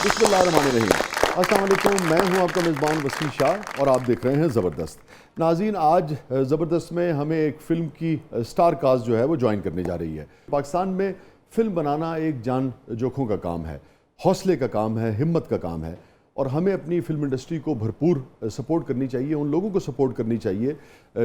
बिस्मिल्लाहिर्रहमानिर्रहीम। अस्सलाम वालेकुम, मैं हूं आपका मेज़बान वसीम शाह और आप देख रहे हैं ज़बरदस्त। नाज़रीन, आज ज़बरदस्त में हमें एक फ़िल्म की स्टार कास्ट जो है वो ज्वाइन करने जा रही है। पाकिस्तान में फ़िल्म बनाना एक जान जोखों का काम है, हौसले का काम है, हिम्मत का काम है और हमें अपनी फ़िल्म इंडस्ट्री को भरपूर सपोर्ट करनी चाहिए। उन लोगों को सपोर्ट करनी चाहिए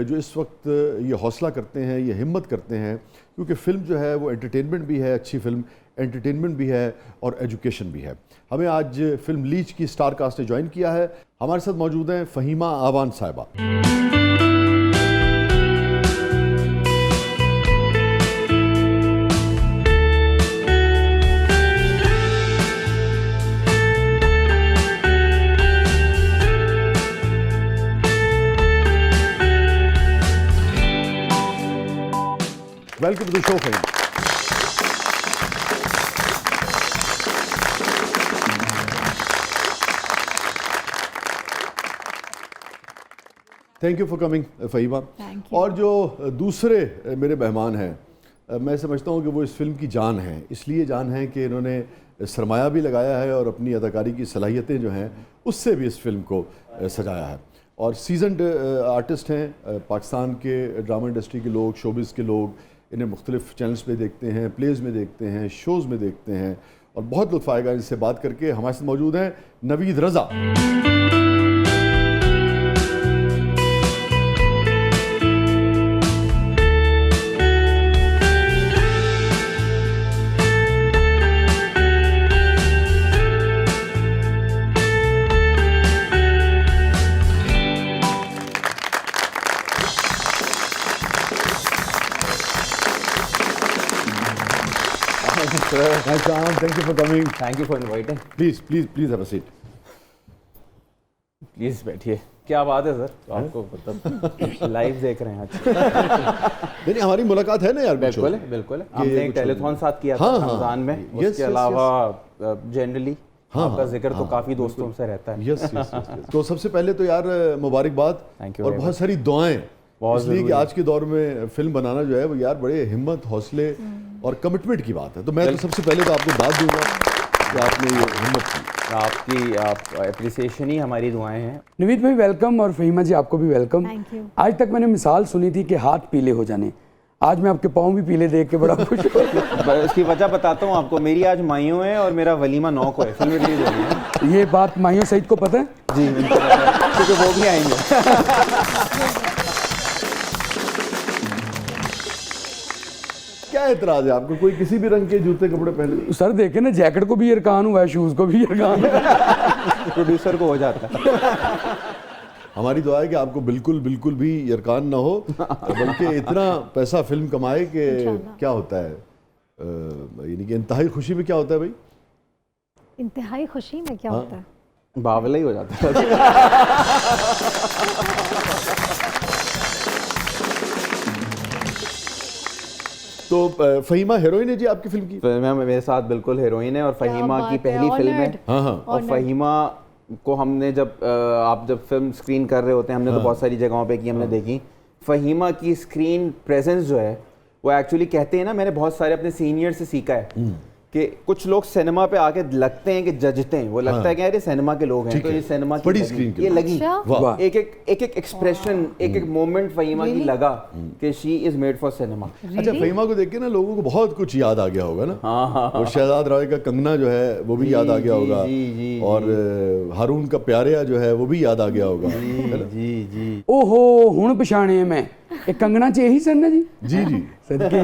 जो इस वक्त ये हौसला करते हैं, ये हिम्मत करते हैं, क्योंकि फ़िल्म जो है वो एंटरटेनमेंट भी है, अच्छी फ़िल्म एंटरटेनमेंट भी है और एजुकेशन भी है। हमें आज फ़िल्म लीच की स्टार कास्ट ने ज्वाइन किया है। हमारे साथ मौजूद हैं फ़हीमा आवान साहिबा। Welcome to the show Fahima. Thank you for coming Fahima. और जो दूसरे मेरे मेहमान हैं, मैं समझता हूँ कि वो इस फिल्म की जान हैं। इसलिए जान है कि इन्होंने सरमाया भी लगाया है और अपनी अदाकारी की सलाहियतें जो हैं उससे भी इस फिल्म को सजाया है। और सीजनड आर्टिस्ट हैं, पाकिस्तान के ड्रामा इंडस्ट्री के लोग, शोबिज़ के लोग इन्हें मुख्तलिफ चैनल्स पे देखते हैं, प्लेज़ में देखते हैं, शोज़ में देखते हैं और बहुत लुत्फ़ आएगा इनसे बात करके। हमारे साथ मौजूद हैं नवीद रज़ा। Thank you for coming. Thank you for inviting. Please have a seat. Please बैठिए। क्या बात है सर, आपको मतलब लाइव देख रहे हैं आज? नहीं, हमारी मुलाकात है ना यार। बिल्कुल है, बिल्कुल है। हमने एक टेलीथॉन साथ किया था रमजान में। उसके अलावा जनरली आपका जिक्र तो काफी दोस्तों से रहता है। यस। तो सबसे पहले तो यार मुबारकबाद और बहुत सारी दुआएं, इसलिए कि आज के दौर में फिल्म बनाना जो है वो यार बड़े हिम्मत, हौसले और कमिटमेंट की बात है। तो मैं तो सबसे पहले तो आपको दाद दूंगा कि आपने ये हिम्मत की। आप एप्रिसिएशन ही हमारी दुआएं हैं। नवीद भाई वेलकम और फ़हीमा जी आपको भी वेलकम। आज तक मैंने मिसाल सुनी थी कि हाथ पीले हो जाने, आज मैं आपके पाँव भी पीले देख के बड़ा खुश हूँ। इसकी वजह बताता हूँ आपको। मेरी आज माइयों है और मेरा वलीमा 9 को है। फिल्म रिलीज हो रही है। ये बात माइयों सईद को पता है? जी उनको पता है, क्योंकि वो भी आएंगे। क्या एतराज है आपको? कोई किसी भी रंग के जूते कपड़े पहने? सर देखे ना, जैकेट को भी यरकान हुआ है, शूज़ को भी यरकान है। प्रोड्यूसर को हो जाता है। हमारी दुआ है कि आपको बिल्कुल भी यरकान ना हो, बल्कि इतना पैसा फिल्म कमाए कि क्या होता है, यानी कि इंतहाई खुशी में क्या होता है भाई? इंतहाई खुशी में क्या होता है? बावला ही हो जाता है। तो फ़हीमा हीरोइन है जी आपकी फिल्म की? मेरे साथ बिल्कुल हीरोइन है और फ़हीमा की पहली फिल्म है। हाँ। और फ़हीमा को हमने आप जब फिल्म स्क्रीन कर रहे होते हैं, हमने तो बहुत सारी जगहों पे की, हमने देखी। फ़हीमा की स्क्रीन प्रेजेंस जो है वो एक्चुअली कहते हैं ना, मैंने बहुत सारे अपने सीनियर से सीखा है कि कुछ लोग सिनेमा पे आके लगते हैं कि जजते हैं। वो लगता है कि यार ये सिनेमा के लोग हैं, तो ये सिनेमा की बड़ी स्क्रीन ये लगी। एक एक एक्सप्रेशन, एक मोमेंट फ़हीमा की लगा कि she is made for cinema. अच्छा, फ़हीमा को देख के ना लोगों को बहुत कुछ याद आ गया होगा ना। वो शहजाद राय का कंगना जो है वो भी याद आ गया होगा, और हारून का प्यारिया जो है वो भी याद आ गया होगा। जी ओहो हुण पछाणे मैं एक कंगना च यही सन ना जी। जी सदके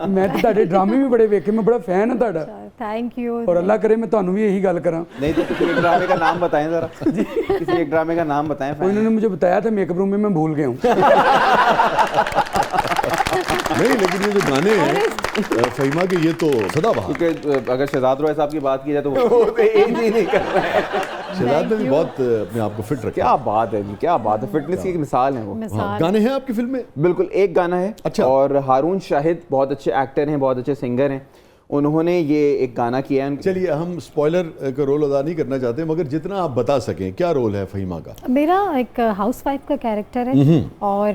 मैं तो ਤੁਹਾਡੇ ड्रामे भी बड़े वेखे, मैं बड़ा फैन हाँ ਤੁਹਾਡਾ। Thank you. और अल्लाह करे मैं ਤੁਹਾਨੂੰ भी यही गल करा। नहीं तो किसी एक ड्रामे का नाम बताएं जरा। किसी एक ड्रामे का नाम बताएं। उन्होंने मुझे बताया था मेकअप रूम में, मैं भूल गया हूँ। नहीं, लेकिन ये जो गाने हैं फ़हीमा के ये तो सदाबहार। क्योंकि अगर शहजाद राय साहब की बात की जाए तो वो एक ही नहीं कर रहे हैं। शहजाद ने भी बहुत अपने आप को फिट रखा। क्या बात है, क्या बात है, फिटनेस की एक मिसाल है वो। गाने हैं आपकी फिल्म में? बिल्कुल, एक गाना है। अच्छा। और हारून शाहिद बहुत अच्छे एक्टर हैं, बहुत अच्छे सिंगर हैं, उन्होंने ये एक गाना किया है। चलिए, हम स्पॉइलर का रोल अदा नहीं करना चाहते, मगर जितना आप बता सकें, क्या रोल है फ़हीमा का? मेरा एक हाउसवाइफ का कैरेक्टर है और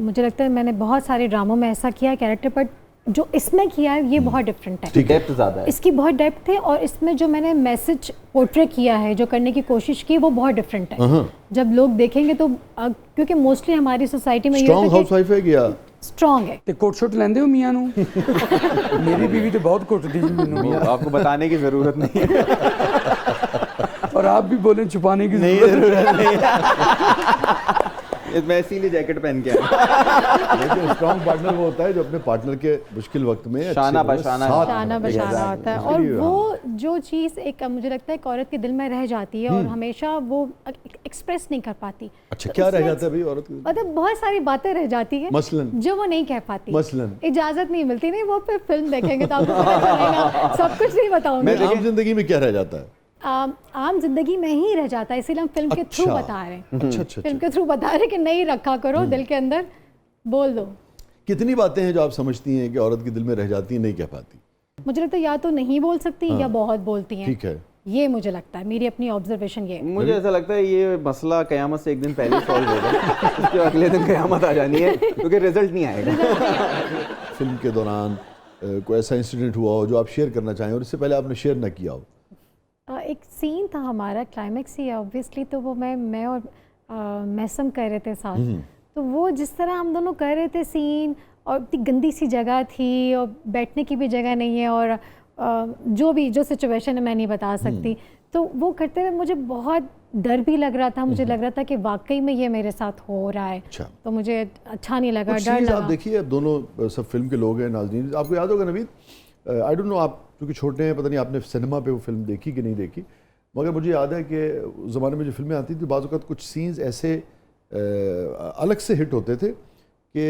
मुझे लगता है मैंने बहुत सारे ड्रामों में ऐसा किया कैरेक्टर, बट जो इसमें किया है ये बहुत डिफरेंट है, डेप्थ ज़्यादा है। इसकी बहुत डेप्थ है, और इसमें जो मैंने मैसेज पोर्ट्रे किया है, जो करने की कोशिश की, वो बहुत डिफरेंट है। जब लोग देखेंगे तो क्योंकि मोस्टली हमारी सोसाइटी में ये स्ट्रॉन्ग हाउसवाइफ है क्या? स्ट्रॉन्ग है। ਤੇ ਕੋਟ-ਸ਼ੋਟ ਲੈਂਦੇ ਹੋ ਮੀਆਂ ਨੂੰ? ਮੇਰੀ बीवी तो बहुत कुटती जी ਮੈਨੂੰ। वो आपको बताने की ज़रूरत नहीं है। और आप भी बोले छुपाने की जरूरत नहीं। मैं इसीलिए जैकेट पहन के आया। लेकिन स्ट्रॉन्ग पार्टनर वो होता है जो अपने पार्टनर के मुश्किल वक्त में शाना अच्छे बशाना साथ शाना बशाना होता है, और वो जो चीज़ एक मुझे लगता है एक औरत के दिल में रह जाती है और हमेशा वो एक्सप्रेस नहीं कर पाती। अच्छा, क्या रह जाता है भाई औरत के? मतलब बहुत सारी बातें रह जाती है मसलन जो वो नहीं कह पाती, मसलन इजाजत नहीं मिलती। नहीं, वो फिर फिल्म देखेंगे तो आपको पता चलेगा। सब कुछ नहीं बताऊंगी। आम जिंदगी में क्या रह जाता है? आम जिंदगी में ही रह जाता है, इसीलिए हम फिल्म के थ्रू बता रहे हैं। अच्छा, फिल्म के थ्रू बता रहे हैं कि नहीं रखा करो दिल के अंदर, बोल दो। कितनी बातें हैं जो आप समझती हैं कि औरत के दिल में रह जाती है, नहीं कह पाती? मुझे लगता है या तो नहीं बोल सकती या बहुत बोलती हैं। ठीक है, ये मुझे लगता है, मेरी अपनी ऑब्जर्वेशन ये है। मुझे ऐसा लगता है ये मसला क़यामत से एक दिन पहले सॉल्व होगा। उसके अगले दिन क़यामत आ जानी है, क्योंकि रिजल्ट नहीं आएगा। फिल्म के दौरान कोई ऐसा इंसिडेंट हुआ हो जो आप शेयर करना चाहें और इससे पहले आपने शेयर ना किया हो? एक सीन था हमारा, क्लाइमैक्स ही है ऑब्वियसली, तो वो मैं और मैसम कर रहे थे साथ। तो वो जिस तरह हम दोनों कर रहे थे सीन, और इतनी गंदी सी जगह थी और बैठने की भी जगह नहीं है, और जो सिचुएशन है मैं नहीं बता सकती, तो वो करते हुए मुझे बहुत डर भी लग रहा था। मुझे लग रहा था कि वाकई में ये मेरे साथ हो रहा है। अच्छा। तो मुझे अच्छा नहीं लगा, कुछ डर चीज़ लगा। आप देखिए, दोनों सब फिल्म के लोग हैं नाज़रीन, आपको याद होगा नवीद, आई डोंट नो आप क्योंकि छोटे हैं, पता नहीं आपने सिनेमा पे वो फिल्म देखी कि नहीं देखी, मगर मुझे याद है कि उस ज़माने में जो फिल्में आती थी बाज़ औक़ात कुछ सीन्स ऐसे अलग से हिट होते थे कि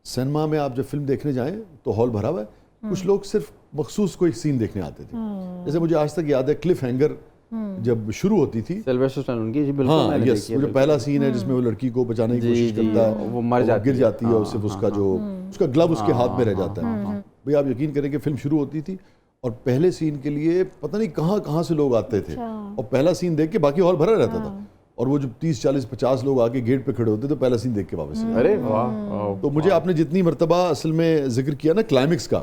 सिनेमा में आप जब फिल्म देखने जाएं तो हॉल भरा हुआ है, कुछ लोग सिर्फ मखसूस कोई सीन देखने आते थे। जैसे मुझे आज तक याद है क्लिफ हैंगर जब शुरू होती थी, सिल्वेस्टर स्टैलोन की, जी बिल्कुल, हाँ मैंने यस, देखी है, जो पहला सीन है जिसमें वो लड़की को बचाने की कोशिश करता है, वो मर जाती गिर है। जाती है, और सिर्फ उसका जो उसका ग्लव उसके हाथ में रह जाता है। भाई आप यकीन करें कि फिल्म शुरू होती थी और पहले सीन के लिए पता नहीं कहाँ कहाँ से लोग आते थे, और पहला सीन देख के बाकी हॉल भरा रहता था, और वो जो 30 40 50 लोग आके गेट पे खड़े होते तो पहला सीन देख के वापस आते। अरे वाह। तो मुझे आपने जितनी मर्तबा असल में जिक्र किया ना क्लाइमेक्स का,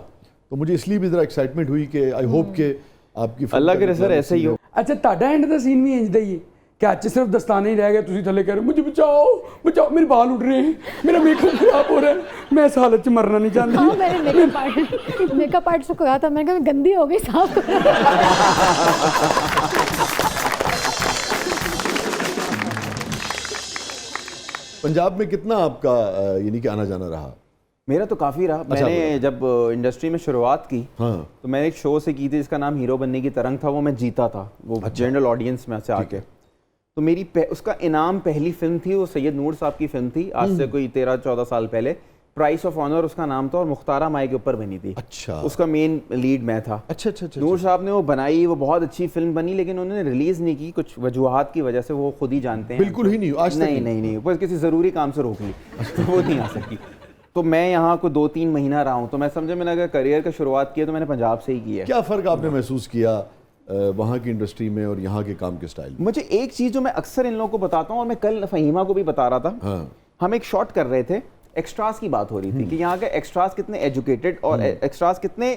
तो मुझे इसलिए भी ज़रा एक्साइटमेंट हुई कि आई होप के आपकी अल्लाह के रसूल ऐसे ही हो। अच्छा, ਤੁਹਾਡਾ एंड ਦਾ सीन भी इंज ਦਾ ही है कि ਅੱਜ सिर्फ दस्ताने ही रह गए, ਤੁਸੀਂ ਥੱਲੇ कह रहे हो मुझे बचाओ बचाओ, मेरे बाल उड़ रहे हैं, मेरा मेकअप खराब हो रहा है, मैं इस हालत में मरना नहीं चाहती। हाँ, मैंने मेकअप आर्टिस्ट को कहा था, मैंने कहा गंदी हो गई, साफ करो। पंजाब में कितना आपका यानी कि आना जाना रहा? मेरा तो काफ़ी रहा। मैंने जब इंडस्ट्री में शुरुआत की, हाँ, तो मैंने एक शो से की थी जिसका नाम हीरो बनने की तरंग था, वो मैं जीता था, वो जनरल ऑडियंस में से आके। तो मेरी उसका इनाम पहली फिल्म थी, वो सैयद नूर साहब की फिल्म थी, आज से कोई 13-14 साल पहले। प्राइस ऑफ ऑनर उसका नाम था, और मुख्तारा माई के ऊपर बनी थी। अच्छा, उसका मेन लीड मैं था। अच्छा अच्छा अच्छा। नूर साहब ने वो बनाई, वो बहुत अच्छी फिल्म बनी, लेकिन उन्होंने रिलीज़ नहीं की, कुछ वजूहात की वजह से, वो खुद ही जानते हैं। बिल्कुल ही नहीं, आज तक नहीं, बस किसी ज़रूरी काम से रोक ली, तो वो नहीं आ सकी। तो मैं यहाँ को 2-3 महीना रहा हूँ, तो मैं समझे मैंने अगर करियर का शुरुआत की है तो मैंने पंजाब से ही की है। क्या फ़र्क आपने महसूस किया वहाँ की इंडस्ट्री में और यहाँ के काम के स्टाइल में? मुझे एक चीज़ जो मैं अक्सर इन लोगों को बताता हूँ, और मैं कल फ़हीमा को भी बता रहा था, हाँ, हम एक शॉट कर रहे थे, एक्स्ट्रास की बात हो रही थी कि यहाँ के एक्स्ट्रास कितने एजुकेटेड और एक्स्ट्रास कितने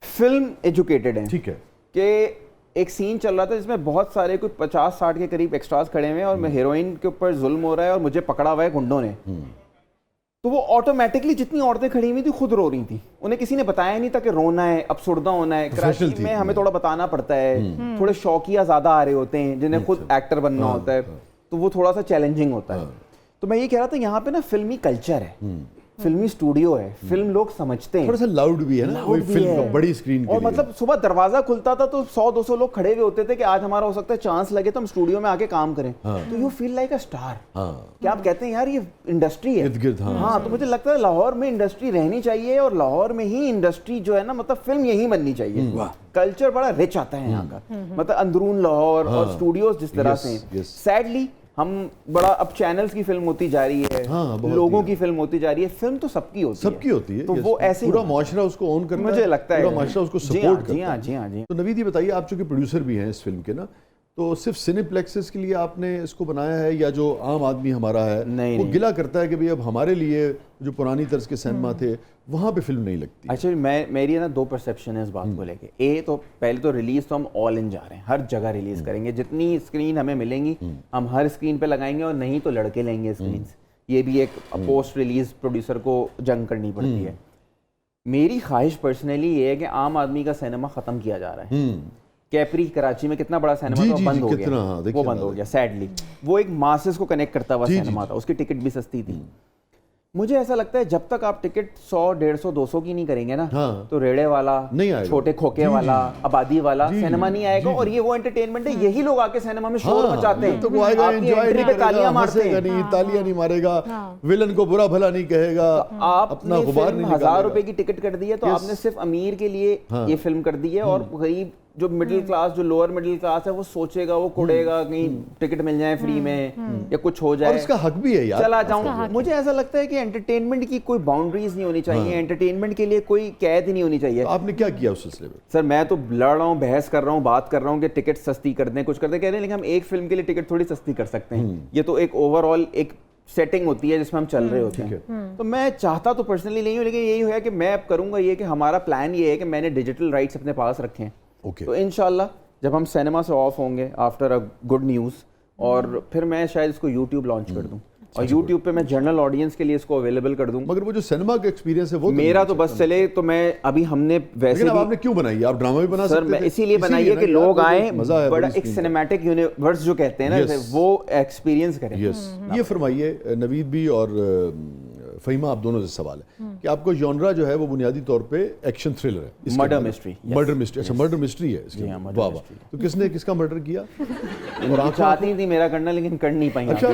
फिल्म एजुकेटेड हैं। ठीक है, कि एक सीन चल रहा था जिसमें बहुत सारे कोई 50-60 के करीब एक्स्ट्रास खड़े हुए हैं, और हीरोइन के ऊपर जुल्म हो रहा है और मुझे पकड़ा हुआ है गुंडों ने। तो वो ऑटोमेटिकली जितनी औरतें खड़ी हुई थी खुद रो रही थी, उन्हें किसी ने बताया नहीं था कि रोना है, अपसुर्दा होना है। कराची में हमें थोड़ा बताना पड़ता है, थोड़े शौकिया ज़्यादा आ रहे होते हैं जिन्हें खुद एक्टर बनना होता है, तो वो थोड़ा सा चैलेंजिंग होता है। तो मैं ये कह रहा था, यहाँ पे ना फिल्मी कल्चर है, फिल्मी स्टूडियो है, फिल्म लोग समझते हैं, थोड़ा सा लाउड भी है ना, वही फिल्म का बड़ी स्क्रीन के और लिए। मतलब सुबह दरवाजा खुलता था तो 100-200 लोग खड़े हुए होते थे कि आज हमारा हो सकता है चांस लगे तो हम स्टूडियो में आके काम करें। तो you feel like a star. क्या आप कहते हैं यार ये इंडस्ट्री है, इर्द-गिर्द, हाँ। तो मुझे लगता है लाहौर में इंडस्ट्री रहनी चाहिए, और लाहौर में ही इंडस्ट्री जो है ना, मतलब फिल्म यही बननी चाहिए। कल्चर बड़ा रिच आता है यहाँ का, मतलब अंदरून लाहौर और स्टूडियोज जिस तरह से। सैडली हम बड़ा अब चैनल्स की फिल्म होती जा रही है, लोगों की फिल्म होती जा रही है। फिल्म तो सबकी होती है, तो वो ऐसे पूरा माशरा उसको ओन करता है, मुझे लगता है, पूरा माशरा उसको सपोर्ट करता है। जी हाँ। तो नवीद ये बताइए, आप चूंकि प्रोड्यूसर भी हैं इस फिल्म के ना, तो सिर्फ सिनेप्लेक्सेस के लिए आपने इसको बनाया है या जो आम आदमी हमारा है नहीं, वो नहीं। गिला करता है कि भाई अब हमारे लिए जो पुरानी तर्ज के सिनेमा थे वहाँ पे फिल्म नहीं लगती? एक्चुअली मेरी ना दो परसेप्शन है इस बात को लेके। तो पहले तो रिलीज तो हम ऑल इन जा रहे हैं, हर जगह रिलीज करेंगे, जितनी स्क्रीन हमें मिलेंगी हम हर स्क्रीन पे लगाएंगे, और नहीं तो लड़के लेंगे स्क्रीन। ये भी एक पोस्ट रिलीज प्रोड्यूसर को जंग करनी पड़ती है। मेरी ख्वाहिश पर्सनली ये है कि आम आदमी का सिनेमा खत्म किया जा रहा है। कैपरी कराची में कितना बड़ा सिनेमा जी, था, जी, बंद जी, हो कितना, हाँ, गया, देखिए वो बंद ना, हो गया सैडली। वो एक मासेस को कनेक्ट करता हुआ जी, सिनेमा था, उसकी टिकट भी सस्ती थी। मुझे ऐसा लगता है जब तक आप टिकट 100, 150, 200 की नहीं करेंगे ना, हाँ। तो रेड़े वाला, नहीं आएगा। छोटे खोखे जी, वाला, आबादी वाला जी, सिनेमा नहीं आएगा। जी, और ये वो एंटरटेनमेंट है, यही लोग आके सिनेमा में शोर हाँ, मचाते हैं। तो वो आएगा, आपकी एंजॉय एंट्री नहीं पे करेगा, तालियां मारते हंसेगा हैं। नहीं, तालियां नहीं मारेगा, विलन को बुरा भला नहीं कहेगा, अपना आपने गुबार फिल्म नहीं 1000 रुपए निकालेगा। की टिकट कर दी है, तो Yes. आपने सिर्फ अमीर के लिए हाँ। ये फिल्म कर दी है, और गरीब जो मिडिल क्लास, जो लोअर मिडिल क्लास है, वो सोचेगा, वो कुड़ेगा कहीं टिकट मिल जाए फ्री में या कुछ हो और जाए, इसका हक भी है यार। चला जाऊं। मुझे ऐसा लगता है कि एंटरटेनमेंट की कोई बाउंड्रीज नहीं होनी चाहिए, एंटरटेनमेंट के लिए कोई कैद ही नहीं होनी चाहिए। तो आपने क्या किया उस सिलसिले में? सर मैं तो लड़ रहा हूँ, बहस कर रहा हूँ, बात कर रहा हूँ कि टिकट सस्ती कर दें, कुछ कर दें, कह रहे हैं, लेकिन हम एक फिल्म के लिए टिकट थोड़ी सस्ती कर सकते हैं। ये तो एक ओवरऑल एक सेटिंग होती है जिसमें हम चल रहे होते हैं। तो मैं चाहता तो पर्सनली नहीं हूँ, लेकिन यही है कि मैं अब करूँगा ये कि हमारा प्लान ये है कि मैंने डिजिटल राइट्स अपने पास रखे हैं। ओके। तो इंशाल्लाह जब हम सिनेमा से ऑफ होंगे आफ्टर अ गुड न्यूज़, और फिर मैं शायद इसको यूट्यूब लॉन्च कर दूं, और यूट्यूब पे मैं जनरल ऑडियंस के लिए इसको अवेलेबल कर दूं। मगर वो जो सिनेमा का एक्सपीरियंस है वो मेरा तो बस चले, तो मैं अभी हमने वैसे लेकिन अब भी आपने क्यों बनाई? आप ड्रामा भी बना सर सकते मैं थे। इसीलिए बनाई है ना कि यार, लोग वो आए, मजा है बड़ा बड़ी एक screen सिनेमैटिक यूनिवर्स जो कहते हैं ना, Yes. जैसे वो एक्सपीरियंस करें। यस। ये फरमाइए नवीद भी और फहीमा, आप दोनों से सवाल है कि आपको जॉनरा जो है वो बुनियादी तौर पे एक्शन थ्रिलर है, इसके Murder अंदर। mystery, yes. Murder mystery. अच्छा, मर्डर मिस्ट्री है इसके जी हाँ, अंदर। murder वाह वाह। mystery है। तो किसने किसका मर्डर किया? और चाहती थी मेरा करना, लेकिन कर नहीं पाई। अच्छा।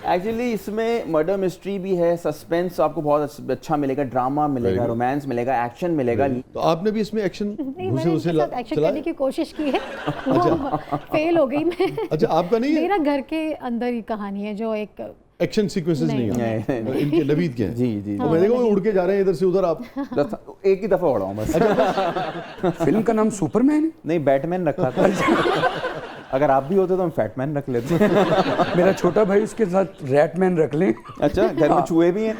एक्चुअली इसमें मर्डर मिस्ट्री भी है, सस्पेंस आपको बहुत अच्छा मिलेगा, ड्रामा मिलेगा, रोमांस मिलेगा, एक्शन मिलेगा। तो आपने भी इसमें एक्शन नहीं, घुसे मैंने उसे इसके साथ एक्शन चलाया? करने की कोशिश की है, वो फेल हो गई मैं। अच्छा, आपका नहीं है? मेरा घर के अंदर ही कहानी है जो एक एक्शन सीक्वेंसेस नहीं नहीं, आते इनके, नवीद के हैं। जी, जी, तो मैं देखा वो उड़ के जा रहे हैं इधर से उधर। आप एक ही दफा उड़ा हूँ बस। फिल्म का नाम सुपरमैन है। नहीं, बैटमैन रखा था। अगर आप भी होते तो हम फैटमैन रख लेते। मेरा छोटा भाई उसके साथ रैटमैन रख लें। अच्छा, घर में चूहे भी हैं।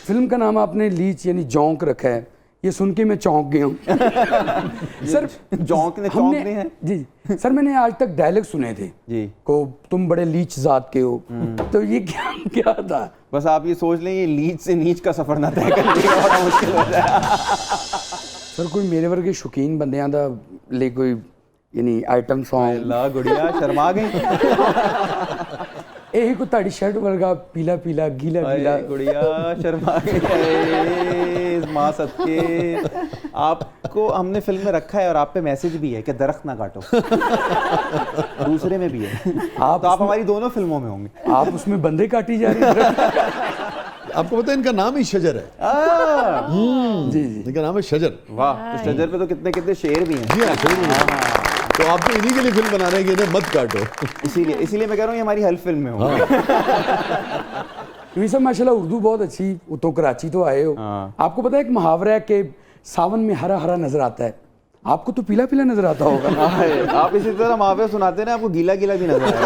फिल्म का नाम आपने लीच यानी जौंक रखा है, ये सुन के मैं चौंक गया हूँ। सर चौंकने हैं। जी सर, मैंने आज तक डायलॉग सुने थे जी को तुम बड़े लीच जात के हो, तो ये क्या क्या था? बस आप ये सोच लें, ये लीच से नीच का सफर ना तय करने का बड़ा मुश्किल हो जाए। सर कोई मेरे वर्गे शौकीन बंदियां दा ले कोई यानी आइटम सॉन्ग अल्लाह गुड़िया शर्मा गई। यही को ताड़ी शर्ट वर्गा पीला पीला गीला गीला। गुड़िया शर्मा गई। इस माँ सदके आपको हमने फिल्म में रखा है, और आप पे मैसेज भी है कि दरख्त ना काटो। दूसरे में भी है। आप तो आप हमारी दोनों फिल्मों में होंगे। आप उसमें बंदे काटी जा रही हैं। आपको पता है इनका नाम ही शजर है। जी जी। इनका नाम है शजर। वाह, तो शजर पे तो कितने कितने शेर भी हैं। जी हाँ, सही बोला। तो आप तो इन्हीं के लिए फिल्म बना रहे हैं कि इन्हें मत काटो। इसीलिए मैं कह रहा हूँ ये हमारी हर फिल्म में होंगे। ये सब माशाल्लाह उर्दू बहुत अच्छी, वो तो कराची तो आए हो। हाँ। आपको पता है एक मुहावरा है कि सावन में हरा हरा नजर आता है, आपको तो पीला पीला नजर आता होगा। आप इसी तरह मुहावरे सुनाते ना, आपको गीला गीला भी नजर आएगा।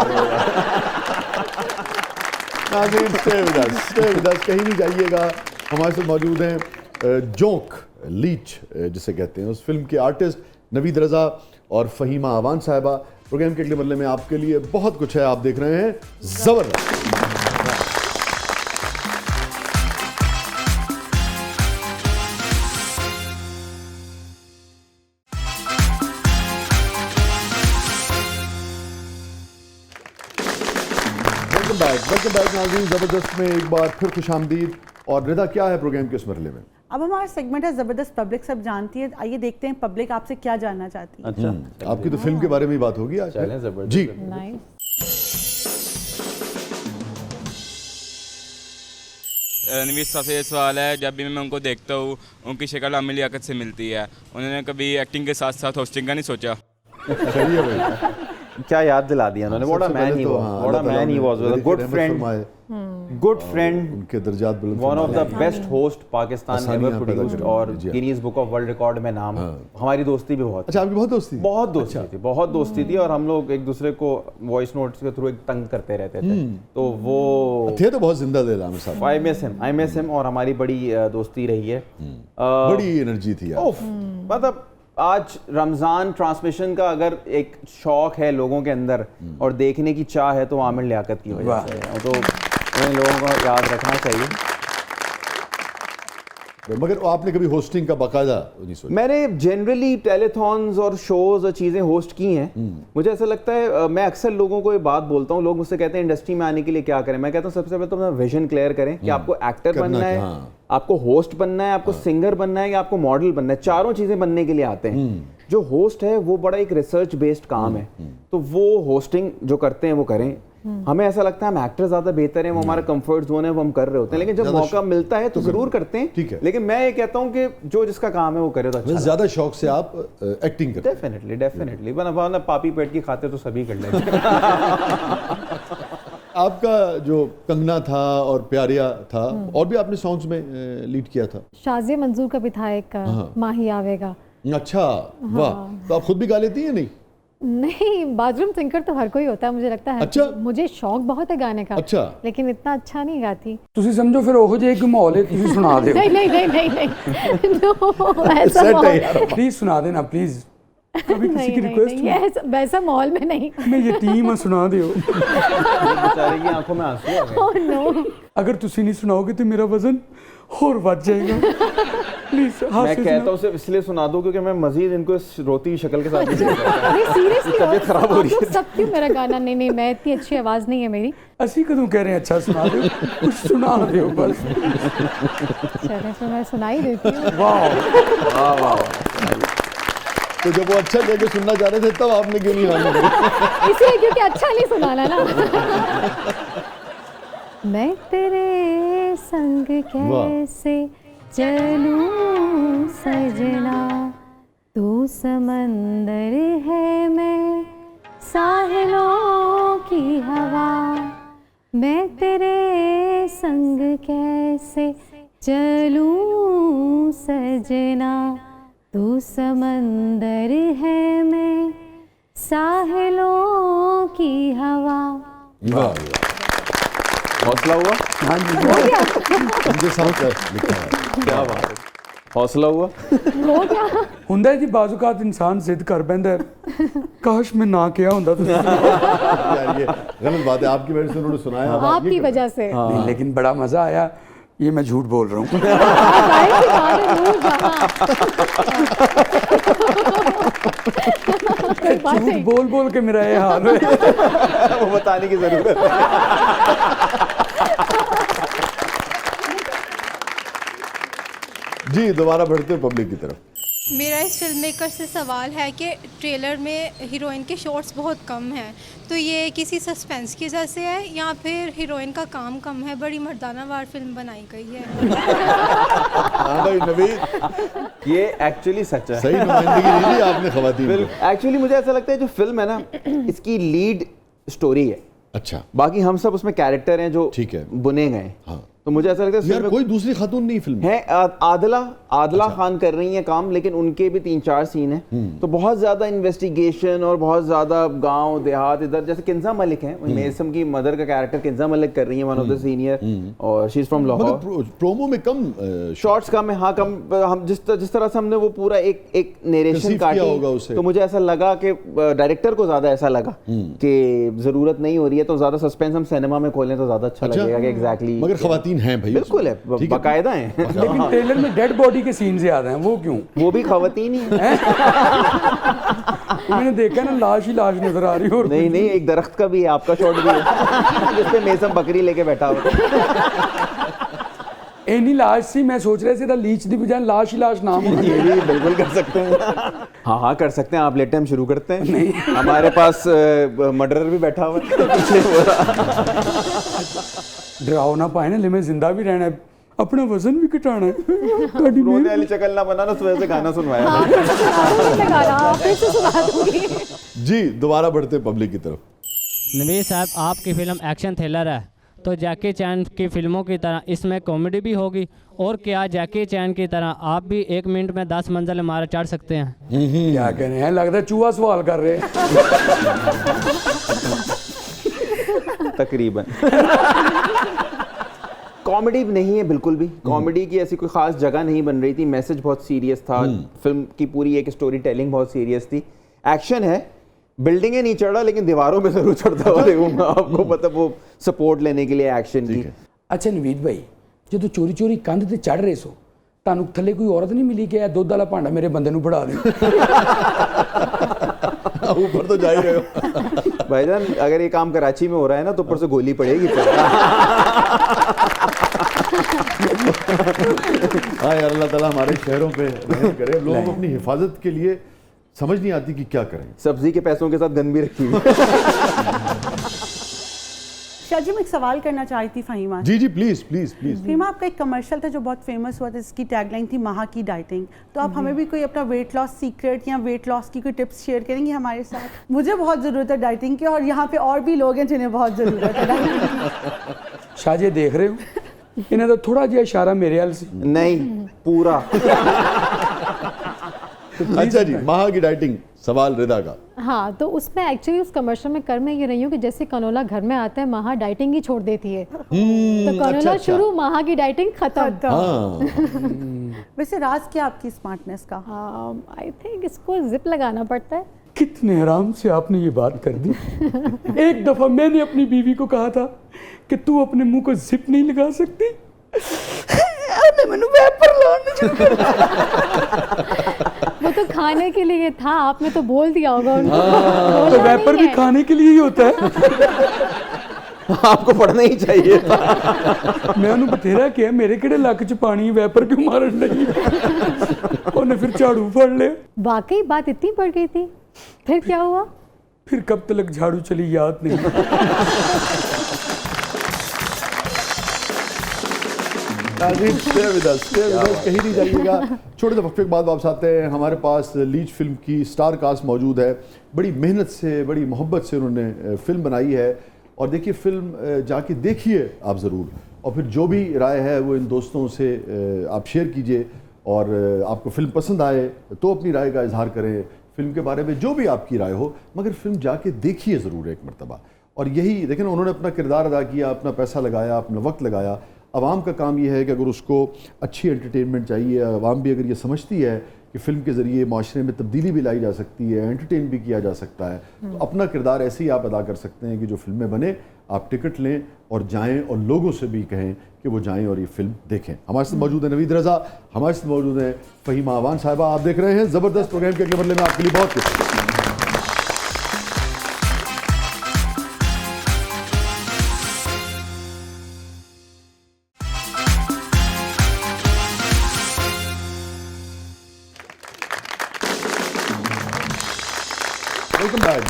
नाज़रीन, stay with us, कहीं नहीं जाइएगा। हमारे साथ मौजूद हैं जोंक, लीच जिसे कहते हैं, उस फिल्म के आर्टिस्ट नवीद रज़ा और फहीमा आवान साहिबा। प्रोग्राम के अगले मरले में आपके लिए बहुत कुछ है, आप देख रहे हैं ज़बरदस्त। वेलकम बैक नाज़रीन, ज़बरदस्त में एक बार फिर खुशामदीद। और रिदा, क्या है प्रोग्राम के उस मरहले में? अब हमारा सेगमेंट है ज़बरदस्त पब्लिक, सब जानती है। आइए देखते हैं पब्लिक आपसे क्या जानना चाहती है। अच्छा, आपकी तो फिल्म के बारे में ही बात होगी आज। चलें, ज़बरदस्त। जी, नाइस। नवीद साहब से ये सवाल है, जब भी मैं उनको देखता हूँ उनकी शक्ल आमिर लियाकत से मिलती है, उन्होंने कभी एक्टिंग के साथ साथ होस्टिंग का नहीं सोचा? सही है भाई। क्या याद दिला दिया उन्होंने। What a man he was, what a man he was, a good friend, good friend, उनके दर्जात बुलंद वन ऑफ द फरमाएं। बेस्ट होस्ट पाकिस्तान आसानी एवर यहाँ पैदा प्रोड्यूस्ड, करें। और जी हाँ। Guinness book of world record में नाम। हमारी दोस्ती भी बहुत अच्छा, आपकी बहुत दोस्ती थी? बहुत दोस्ती थी, बहुत दोस्ती थी, और हम लोग एक दूसरे को वॉइस नोट्स के थ्रू एक तंग करते रहते थे। तो वो थे तो बहुत जिंदा दिल आमिर साहब, आई मिस हिम, और हमारी बड़ी दोस्ती रही है। बड़ी एनर्जी थी यार। उफ, मतलब आज रमज़ान ट्रांसमिशन का अगर एक शौक है लोगों के अंदर और देखने की चाह है, तो आमिर लियाकत की वजह से है। तो इन लोगों को याद रखना चाहिए। मगर आपने कभी होस्टिंग का बाकायदा नहीं सोचा? मैंने जनरली टेलीथॉन्स और शोज और चीज़ें होस्ट की हैं। मुझे ऐसा लगता है, मैं अक्सर लोगों को ये बात बोलता हूँ, लोग मुझसे कहते हैं इंडस्ट्री में आने के लिए क्या करें। मैं कहता हूँ सबसे पहले तो अपना विजन क्लियर करें कि आपको एक्टर करना बनना है, क्या, हाँ। आपको होस्ट बनना है, आपको सिंगर बनना है, या आपको मॉडल बनना है। चारों चीज़ें बनने के लिए आते हैं। जो होस्ट है वो बड़ा एक रिसर्च बेस्ड काम है, तो वो होस्टिंग जो करते हैं वो करें। हमें ऐसा लगता है हम एक्टर ज्यादा बेहतर हैं, वो हमारा कंफर्ट जोन है, वो हम कर रहे होते हैं, लेकिन जब ज्यादा मौका मिलता है तो जरूर करते हैं। ठीक है। लेकिन मैं ये कहता हूँ कि जो जिसका काम है वो करे तो अच्छा। ज्यादा शौक से आप एक्टिंग करते डेफिनेटली वरना पापी पेट की खाते तो सभी कर लेते हैं। आपका जो कंगना था और प्यारिया था, और भी आपने सॉन्ग्स में लीड किया था? शाज़िया मंजूर का भी था एक माही आवेगा। अच्छा, वाह। तो आप खुद भी गा लेती हैं? नहीं, बाथरूम सिंगर तो हर कोई होता है, मुझे लगता है। अच्छा। मुझे शौक बहुत है गाने का, अच्छा। लेकिन इतना अच्छा नहीं गाती। ਤੁਸੀਂ ਸਮਝੋ ਫਿਰ ਉਹੋ ਜਿਹੇ ਇੱਕ ਮਾਹੌਲ ਹੈ, ਤੁਸੀਂ ਸੁਣਾ ਦਿਓ। नहीं नहीं नहीं नहीं नहीं No, ऐसा Set है माहौल यार। प्लीज सुना देना प्लीज, कभी किसी नहीं की नहीं रिक्वेस्ट नहीं, वैसा माहौल में नहीं। मैं यतीम हाँ, सुना दियो। बेचारे की आंखों में आंसू आ गए। Oh no। अगर तुसी नहीं सुनाओगे तो मेरा वजन और बढ़ जाएगा। प्लीज मैं कहता हूँ सिर्फ इसलिए सुना दो क्योंकि मैं मजीद इनको इस रोती हुई शक्ल के साथ नहीं सुन सकता। नहीं सीरियसली, तबीयत खराब हो रही है। सब क्यों मेरा गाना? नहीं नहीं, मैं इतनी अच्छी आवाज नहीं है मेरी। ਅਸੀਂ ਕਦੋਂ ਕਹਿ ਰਹੇ अच्छा सुना दो, कुछ सुना दो बस। चले तो मैं सुना ही देती हूँ। वाह, तो जब वो अच्छा कह के सुनना चाह रहे थे तब आपने क्यों नहीं गाना करी? इसलिए क्योंकि अच्छा नहीं सुनाना ना। मैं तेरे संग कैसे चलूं सजना, तू समंदर है मैं साहिलों की हवा। मैं तेरे संग कैसे चलूं सजना, तू समंदर है मैं साहिलों की हवा। वाह, हौसला हुआ? हाँ जी, उनके साथ लिखा है। क्या बात है, हौसला हुआ? हो गया। ਹੁੰਦਾ ਹੈ ਜੀ ਬਾਜ਼ੂਕਾਤ ਇਨਸਾਨ ਜ਼ਿੱਦ ਕਰ ਪੈਂਦਾ ਹੈ, ਕਾਸ਼ ਮੈਂ ਨਾ ਕਿਹਾ ਹੁੰਦਾ ਤੁਸੀਂ। यार ये गलत बात है, आपकी वजह से उन्होंने सुनाया। अब आप ये आपकी कर रहे वजह से। नहीं, लेकिन बड़ा मजा आया, ये मैं झूठ बोल रहा हूँ। जाहिर सी बात है, नूर जहां। कोई बात झूठ नहीं। बोल बोल के मेरा ये हाल है। वो बताने की जरूरत है। जी, दोबारा बढ़ते हैं पब्लिक की तरफ। मेरा इस फिल्म मेकर से सवाल है कि ट्रेलर में हीरोइन के शॉट्स बहुत कम हैं, तो ये किसी सस्पेंस की वजह से है या फिर हीरोइन का काम कम है? बड़ी मर्दानावार फिल्म बनाई गई है। हाँ भाई नवीद, ये एक्चुअली सच है। सही नुमाइंदगी नहीं दी आपने खवातीन को। एक्चुअली मुझे ऐसा लगता है जो फिल्म है ना, इसकी लीड स्टोरी है, अच्छा, बाकी हम सब उसमें कैरेक्टर हैं जो ठीक है। बुने गए। हाँ। तो मुझे ऐसा लगता है इस यार फिल्म में कोई दूसरी खातून नहीं फिल्म में? है आदला खान कर रही हैं काम, लेकिन उनके भी 3-4 सीन हैं। तो बहुत ज्यादा इन्वेस्टिगेशन और बहुत ज्यादा गांव देहात इधर, जैसे किंजा मलिक हैं, मेसम की मदर का कैरेक्टर किंजा मलिक कर रही हैं, वन ऑफ द सीनियर, और शी इज फ्रॉम लाहौर। मगर प्रोमो में कम शॉर्ट्स कम है, हाँ कम। हम जिस तरह से हमने वो पूरा एक नरेशन Conceive किया होगा काटी, उसे। तो मुझे ऐसा लगा कि डायरेक्टर को ज्यादा ऐसा लगा कि जरूरत नहीं हो रही है, तो ज्यादा सस्पेंस हम सिनेमा में खोलें तो ज्यादा अच्छा लगेगा कि एग्जैक्टली। मगर खवातीन हैं भाई, बिल्कुल है, ठीक है। बाकायदा है। लेकिन ट्रेलर में डेड बॉडी के सीन ज्यादा हैं, वो क्यों? वो भी खवातीन ही है। मैंने देखा ना, लाश ही लाश नजर आ रही हो। नहीं नहीं, एक दरख्त का भी है, आपका शॉट भी है जिसपे मेसम बकरी लेके बैठा हुआ। एनी लाश सी, मैं सोच रहा था लीच दी बजाय लाश ही लाश नाम होना ये भी बिल्कुल कर सकते हैं। हाँ कर सकते हैं, आप लेटे हम शुरू करते हैं। नहीं, हमारे पास मर्डरर भी बैठा हुआ है पीछे हो रहा। डराओ ना पाए ना, ले मैं जिंदा भी रहना है, अपना वजन भी घटाना है। ਤੁਹਾਡੀ रोने वाली शक्ल ना बनाना, सुबह से गाना सुनवाया। हाँ, फिर से सुना दूंगी मैं गाना, फिर से सुना दूंगी। जी, दोबारा बढ़ते हैं पब्लिक की तरफ। नवीद साहब, आपकी फिल्म एक्शन थ्रिलर है, तो जैकी चैन की फ़िल्मों की तरह इसमें कॉमेडी भी होगी, और क्या जैकी चैन की तरह आप भी 1 मिनट में 10 मंजिल मार चढ़ सकते हैं? क्या कह रहे हैं, लगता है चूहा सवाल कर रहे हैं। तकरीबन कॉमेडी नहीं है बिल्कुल भी, कॉमेडी की ऐसी कोई खास जगह नहीं बन रही थी, मैसेज बहुत सीरियस था, फिल्म की पूरी एक स्टोरी टेलिंग बहुत सीरियस थी। एक्शन है, बिल्डिंगें नहीं चढ़ रहा लेकिन दीवारों पे जरूर चढ़ता हुआ देखूंगा आपको, मतलब वो सपोर्ट लेने के लिए एक्शन की। अच्छा नवीद भाई, जो तो चोरी चोरी कंध ते चढ़ रहे सो, ਤੁਹਾਨੂੰ ਥੱਲੇ ਕੋਈ औरत नहीं मिली कि ਦੁੱਧ वाला भांडा मेरे बंदे ਨੂੰ फड़ा दे? ऊपर तो जा ही रहे हो। भाईजान अगर ये काम कराची में हो रहा है ना तो ऊपर से गोली पड़ेगी। हाँ यार, अल्लाह ताला हमारे शहरों पे रहम करे। लोग अपनी हिफाजत के लिए समझ नहीं आती कि क्या करें। सब्जी के पैसों के साथ गन भी रखी हुई। शाजी, मैं एक सवाल करना चाहती थी फ़हीमा। जी जी प्लीज प्लीज प्लीज। फ़हीमा, आपका एक कमर्शियल था जो बहुत फेमस हुआ था, इसकी टैगलाइन थी महा की डाइटिंग। तो आप हमें भी कोई अपना वेट लॉस सीक्रेट या वेट लॉस की कोई टिप्स शेयर करेंगे हमारे साथ? मुझे बहुत ज़रूरत है डाइटिंग की, और यहाँ पे और भी लोग हैं जिन्हें बहुत ज़रूरत है डाइटिंग की। शाहजे देख रहे हो, इन्हें तो थोड़ा जिहा इशारा मेरे हाल से नहीं, पूरा। अच्छा जी, महा की डाइटिंग, सवाल रिदा का। हाँ, तो उसमें एक्चुअली उस कमर्शियल में कर मैं ये रही हूँ कि जैसे कनोला घर में आता है, महा डाइटिंग ही छोड़ देती है, तो कनोला शुरू, महा की डाइटिंग खत्म। वैसे राज क्या आपकी स्मार्टनेस का? आई थिंक इसको जिप लगाना पड़ता है। कितने आराम से आपने ये बात कर दी। एक दफा मैंने अपनी बीवी को कहा था कि तू अपने मुंह को जिप नहीं लगा सकती, वो तो खाने के लिए था, आपने तो बोल दिया होगा उनको। तो वैपर भी खाने के लिए ही होता है। आपको पढ़ना ही चाहिए था। मैं उन्हें बथेरा किया, मेरे केड़े लक च पानी, वैपर क्यों मारन लगी? उन्हें फिर झाड़ू फड़ लिया। वाकई बात इतनी बढ़ गई थी, फिर क्या हुआ? फिर कब तक झाड़ू चली याद नहीं। कहीं नहीं जाइएगा, छोटे से वक्फे के बाद वापस आते हैं। हमारे पास लीच फिल्म की स्टार कास्ट मौजूद है। बड़ी मेहनत से, बड़ी मोहब्बत से उन्होंने फिल्म बनाई है, और देखिए फिल्म जाके देखिए आप ज़रूर, और फिर जो भी राय है वो इन दोस्तों से आप शेयर कीजिए, और आपको फिल्म पसंद आए तो अपनी राय का इजहार करें। फिल्म के बारे में जो भी आपकी राय हो, मगर फिल्म जाके देखिए ज़रूर एक मरतबा। और यही देखें ना, उन्होंने अपना किरदार अदा किया, अपना पैसा लगाया, अपना वक्त लगाया। आवाम का काम यह है कि अगर उसको अच्छी एंटरटेनमेंट चाहिए, आवाम भी अगर ये समझती है कि फ़िल्म के ज़रिए माशरे में तब्दीली भी लाई जा सकती है, एंटरटेन भी किया जा सकता है, तो अपना किरदार ऐसे ही आप अदा कर सकते हैं कि जो फिल्में बने, आप टिकट लें और जाएं, और लोगों से भी कहें कि वो जाएं और ये फिल्म देखें। हमारे साथ मौजूद है नवीद रज़ा, हमारे साथ मौजूद हैं फ़हीमा अवान साहिबा। आप देख रहे हैं ज़बरदस्त। प्रोग्राम के अगले बदले में आपके लिए बहुत कुछ।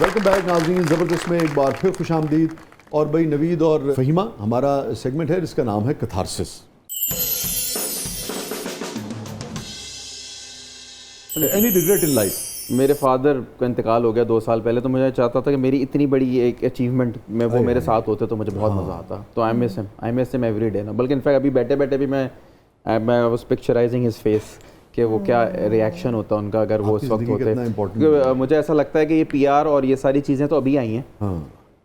वेलकम बैक नाज़रीन। ज़बरदस्त में एक बार फिर खुशामदीद। और भाई नवीद और फ़हीमा, हमारा सेगमेंट है जिसका नाम है catharsis. Any regret in life? मेरे फादर का इंतकाल हो गया 2 साल पहले, तो मुझे चाहता था कि मेरी इतनी बड़ी एक अचीवमेंट में वो मेरे साथ होते तो मुझे बहुत मज़ा आता। तो I miss him every day ना। बल्कि इनफैक्ट अभी बैठे बैठे भी मैं वाज पिक्चराइजिंग हिज फेस कि वो क्या रिएक्शन होता उनका अगर वो उस वक्त होते। मुझे ऐसा लगता है कि ये PR और ये सारी चीज़ें तो अभी आई हैं।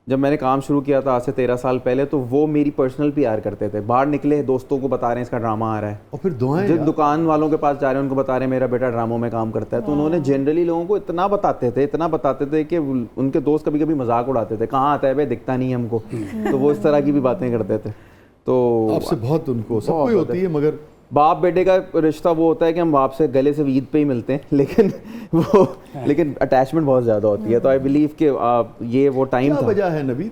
जब मैंने काम शुरू किया था आज से 13 साल पहले, तो वो मेरी पर्सनल PR करते थे। बाहर निकले, दोस्तों को बता रहे हैं इसका ड्रामा आ रहा है, और फिर दुआएं जिन दुकान वालों के पास जा रहे हैं उनको बता रहे हैं मेरा बेटा ड्रामों में काम करता है। तो उन्होंने जनरली लोगों को इतना बताते थे कि उनके दोस्त कभी कभी मजाक उड़ाते थे, कहाँ आता है भाई, दिखता नहीं है हमको। तो वो इस तरह की भी बातें करते थे। तो आपसे बहुत उनको सबको ही होती है, मगर बाप बेटे का रिश्ता वो होता है कि हम बाप से गले से ईद पे ही मिलते हैं, लेकिन अटैचमेंट बहुत ज़्यादा होती है। तो आई बिलीव कि ये वो टाइम था। वजह है नवीद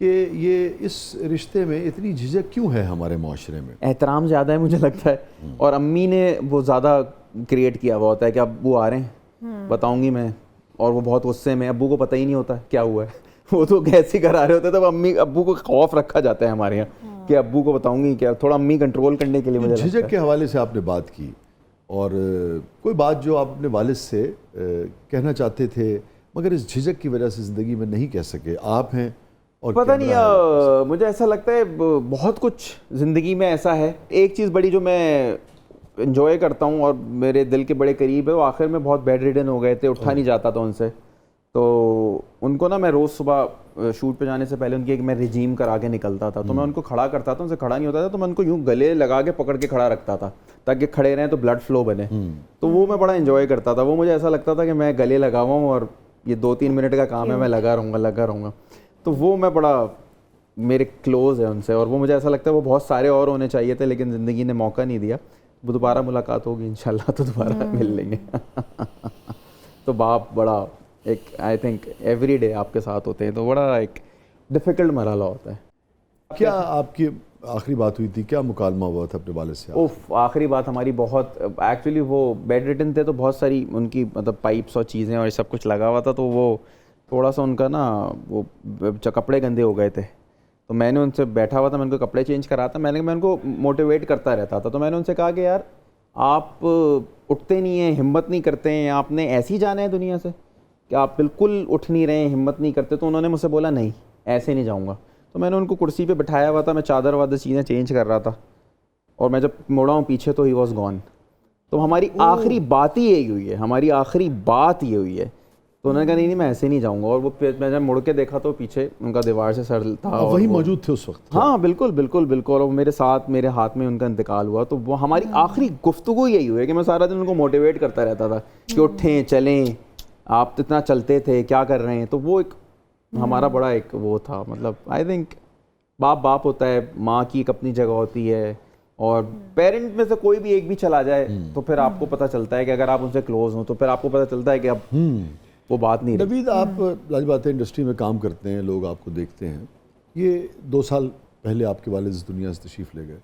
कि ये इस रिश्ते में इतनी झिझक क्यों है हमारे माशरे में? एहतराम ज़्यादा है मुझे लगता है, और अम्मी ने वो ज़्यादा क्रिएट किया हुआ होता है कि अब्बू आ रहे हैं, बताऊंगी मैं, और वो बहुत गुस्से में, अब्बू को पता ही नहीं होता क्या हुआ है। वो तो कैसे करा रहे होते हैं, तब अब्बू को खौफ रखा जाता है हमारे यहाँ कि अब्बू को बताऊंगी क्या। थोड़ा अम्मी कंट्रोल करने के लिए मुझे झिझक के हवाले से आपने बात की, और कोई बात जो आप अपने वालिद से कहना चाहते थे मगर इस झिझक की वजह से ज़िंदगी में नहीं कह सके। आप हैं और पता नहीं कैमरा है। मुझे ऐसा लगता है बहुत कुछ ज़िंदगी में ऐसा है। एक चीज़ बड़ी जो मैं इन्जॉय करता हूँ और मेरे दिल के बड़े करीब है, वो आखिर में बहुत बेड रिडन हो गए थे, उठा नहीं जाता था उनसे, तो उनको ना मैं रोज़ सुबह शूट पे जाने से पहले उनकी एक मैं रिजीम करा के निकलता था, तो मैं उनको खड़ा करता था, उनसे खड़ा नहीं होता था, तो मैं उनको यूँ गले लगा के पकड़ के खड़ा रखता था ताकि खड़े रहें तो ब्लड फ्लो बने। तो वो मैं बड़ा इन्जॉय करता था। वो मुझे ऐसा लगता था कि मैं गले लगावा हूँ और ये 2-3 मिनट का काम है, मैं लगा रहूँगा। तो वो मैं बड़ा मेरे क्लोज है उनसे, और वो मुझे ऐसा लगता है वो बहुत सारे और होने चाहिए थे, लेकिन ज़िंदगी ने मौका नहीं दिया। वो दोबारा मुलाकात होगी इंशाल्लाह, तो दोबारा मिल लेंगे। तो बाप बड़ा एक आई थिंक एवरी डे आपके साथ होते हैं, तो बड़ा एक डिफ़िकल्ट मरहला होता है। क्या आपकी आखिरी बात हुई थी, क्या मुकालमा हुआ था अपने वालिद से? उफ, आखिरी बात हमारी बहुत एक्चुअली वो बेड रिटन थे, तो बहुत सारी उनकी मतलब पाइप्स और चीज़ें और सब कुछ लगा हुआ था, तो वो थोड़ा सा उनका ना वो कपड़े गंदे हो गए थे, तो मैंने उनसे बैठा हुआ था, मैं उनको कपड़े चेंज करा था, मैं उनको मोटिवेट करता रहता था। तो मैंने उनसे कहा कि यार आप उठते नहीं हैं, हिम्मत नहीं करते हैं, आपने ऐसे ही जाना है दुनिया से कि आप बिल्कुल उठ नहीं रहे हैं, हिम्मत नहीं करते। तो उन्होंने मुझसे बोला नहीं, ऐसे नहीं जाऊँगा। तो मैंने उनको कुर्सी पे बिठाया हुआ था, मैं चादर वादर चीज़ें चेंज कर रहा था, और मैं जब मुड़ा हूँ पीछे तो ही वॉज गॉन। तो हमारी आखिरी बात ही यही हुई है, हमारी आखिरी बात ये हुई है। तो उन्होंने कहा नहीं मैं ऐसे नहीं जाऊँगा, और वो फिर मैं जब मुड़ के देखा तो पीछे उनका दीवार से सर था, और वही मौजूद थे उस वक्त? हाँ बिल्कुल, और वो मेरे साथ मेरे हाथ में उनका इंतकाल हुआ। तो वो हमारी आखिरी गुफ्तगू यही हुई है कि मैं सारा दिन उनको मोटिवेट करता रहता था कि उठें चलें, आप इतना चलते थे, क्या कर रहे हैं। तो वो एक हमारा बड़ा एक वो था, मतलब आई थिंक बाप होता है, माँ की एक अपनी जगह होती है, और पेरेंट में से कोई भी एक भी चला जाए तो फिर आपको पता चलता है कि अगर आप उनसे क्लोज हो तो फिर आपको पता चलता है कि अब वो बात नहीं रही। नवीद, आप लाज बात है इंडस्ट्री में काम करते हैं, लोग आपको देखते हैं। ये 2 साल पहले आपके वालिद इस दुनिया से तशरीफ़ ले गए,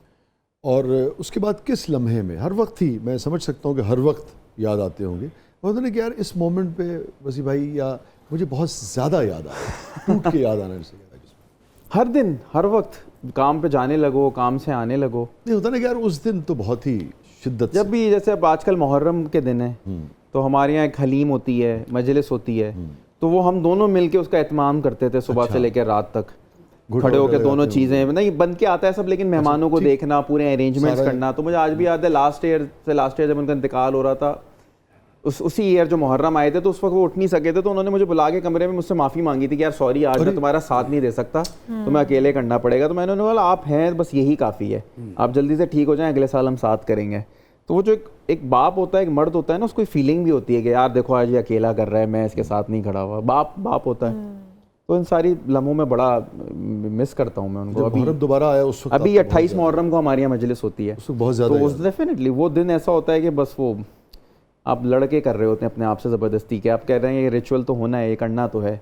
और उसके बाद किस लम्हे में, हर वक्त ही मैं समझ सकता हूँ कि हर वक्त याद आते होंगे, उन्होंने कि यार इस मोमेंट पे वसी भाई या मुझे बहुत ज़्यादा याद आया, टूट के याद आना से हर दिन हर वक्त काम पे जाने लगो, काम से आने लगो। नहीं होता ना कि यार उस दिन तो बहुत ही शिद्दत जब भी जैसे अब आजकल मुहर्रम के दिन है, तो हमारे यहाँ एक हलीम होती है, मजलिस होती है, तो वो हम दोनों मिलके उसका एहतमाम करते थे सुबह से लेकर रात तक, खड़े होकर दोनों चीज़ें, नहीं बन के आता है सब, लेकिन मेहमानों को देखना, पूरे अरेंजमेंट्स करना। तो मुझे आज भी याद है लास्ट ईयर जब उनका इंतकाल हो रहा था, उसी ईयर जो मुहर्रम आए थे, तो उस वक्त वो उठ नहीं सके थे, तो उन्होंने मुझे बुला के कमरे में मुझसे माफ़ी मांगी थी कि यार सॉरी, आज मैं तुम्हारा साथ नहीं दे सकता, तुम्हें अकेले करना पड़ेगा। तो मैंने उन्हें बोला आप हैं, बस यही काफ़ी है, आप जल्दी से ठीक हो जाएं, अगले साल हम साथ करेंगे। तो वो जो एक बाप होता है, एक मर्द होता है ना, उसको फीलिंग भी होती है कि यार देखो आज ये अकेला कर रहा है, मैं इसके साथ नहीं खड़ा हुआ। बाप होता है। तो इन सारी लम्हों में बड़ा मिस करता हूँ मैं उनको। अभी दोबारा आया उस वक्त, अभी 28 मुहर्रम को हमारे यहाँ मजलिस होती है, बहुत ज़्यादा, तो डेफिनेटली वो दिन ऐसा होता है कि बस वो आप लड़के कर रहे होते हैं अपने आप से ज़बरदस्ती के, आप कह रहे हैं ये रिचुअल तो होना है, ये करना तो है,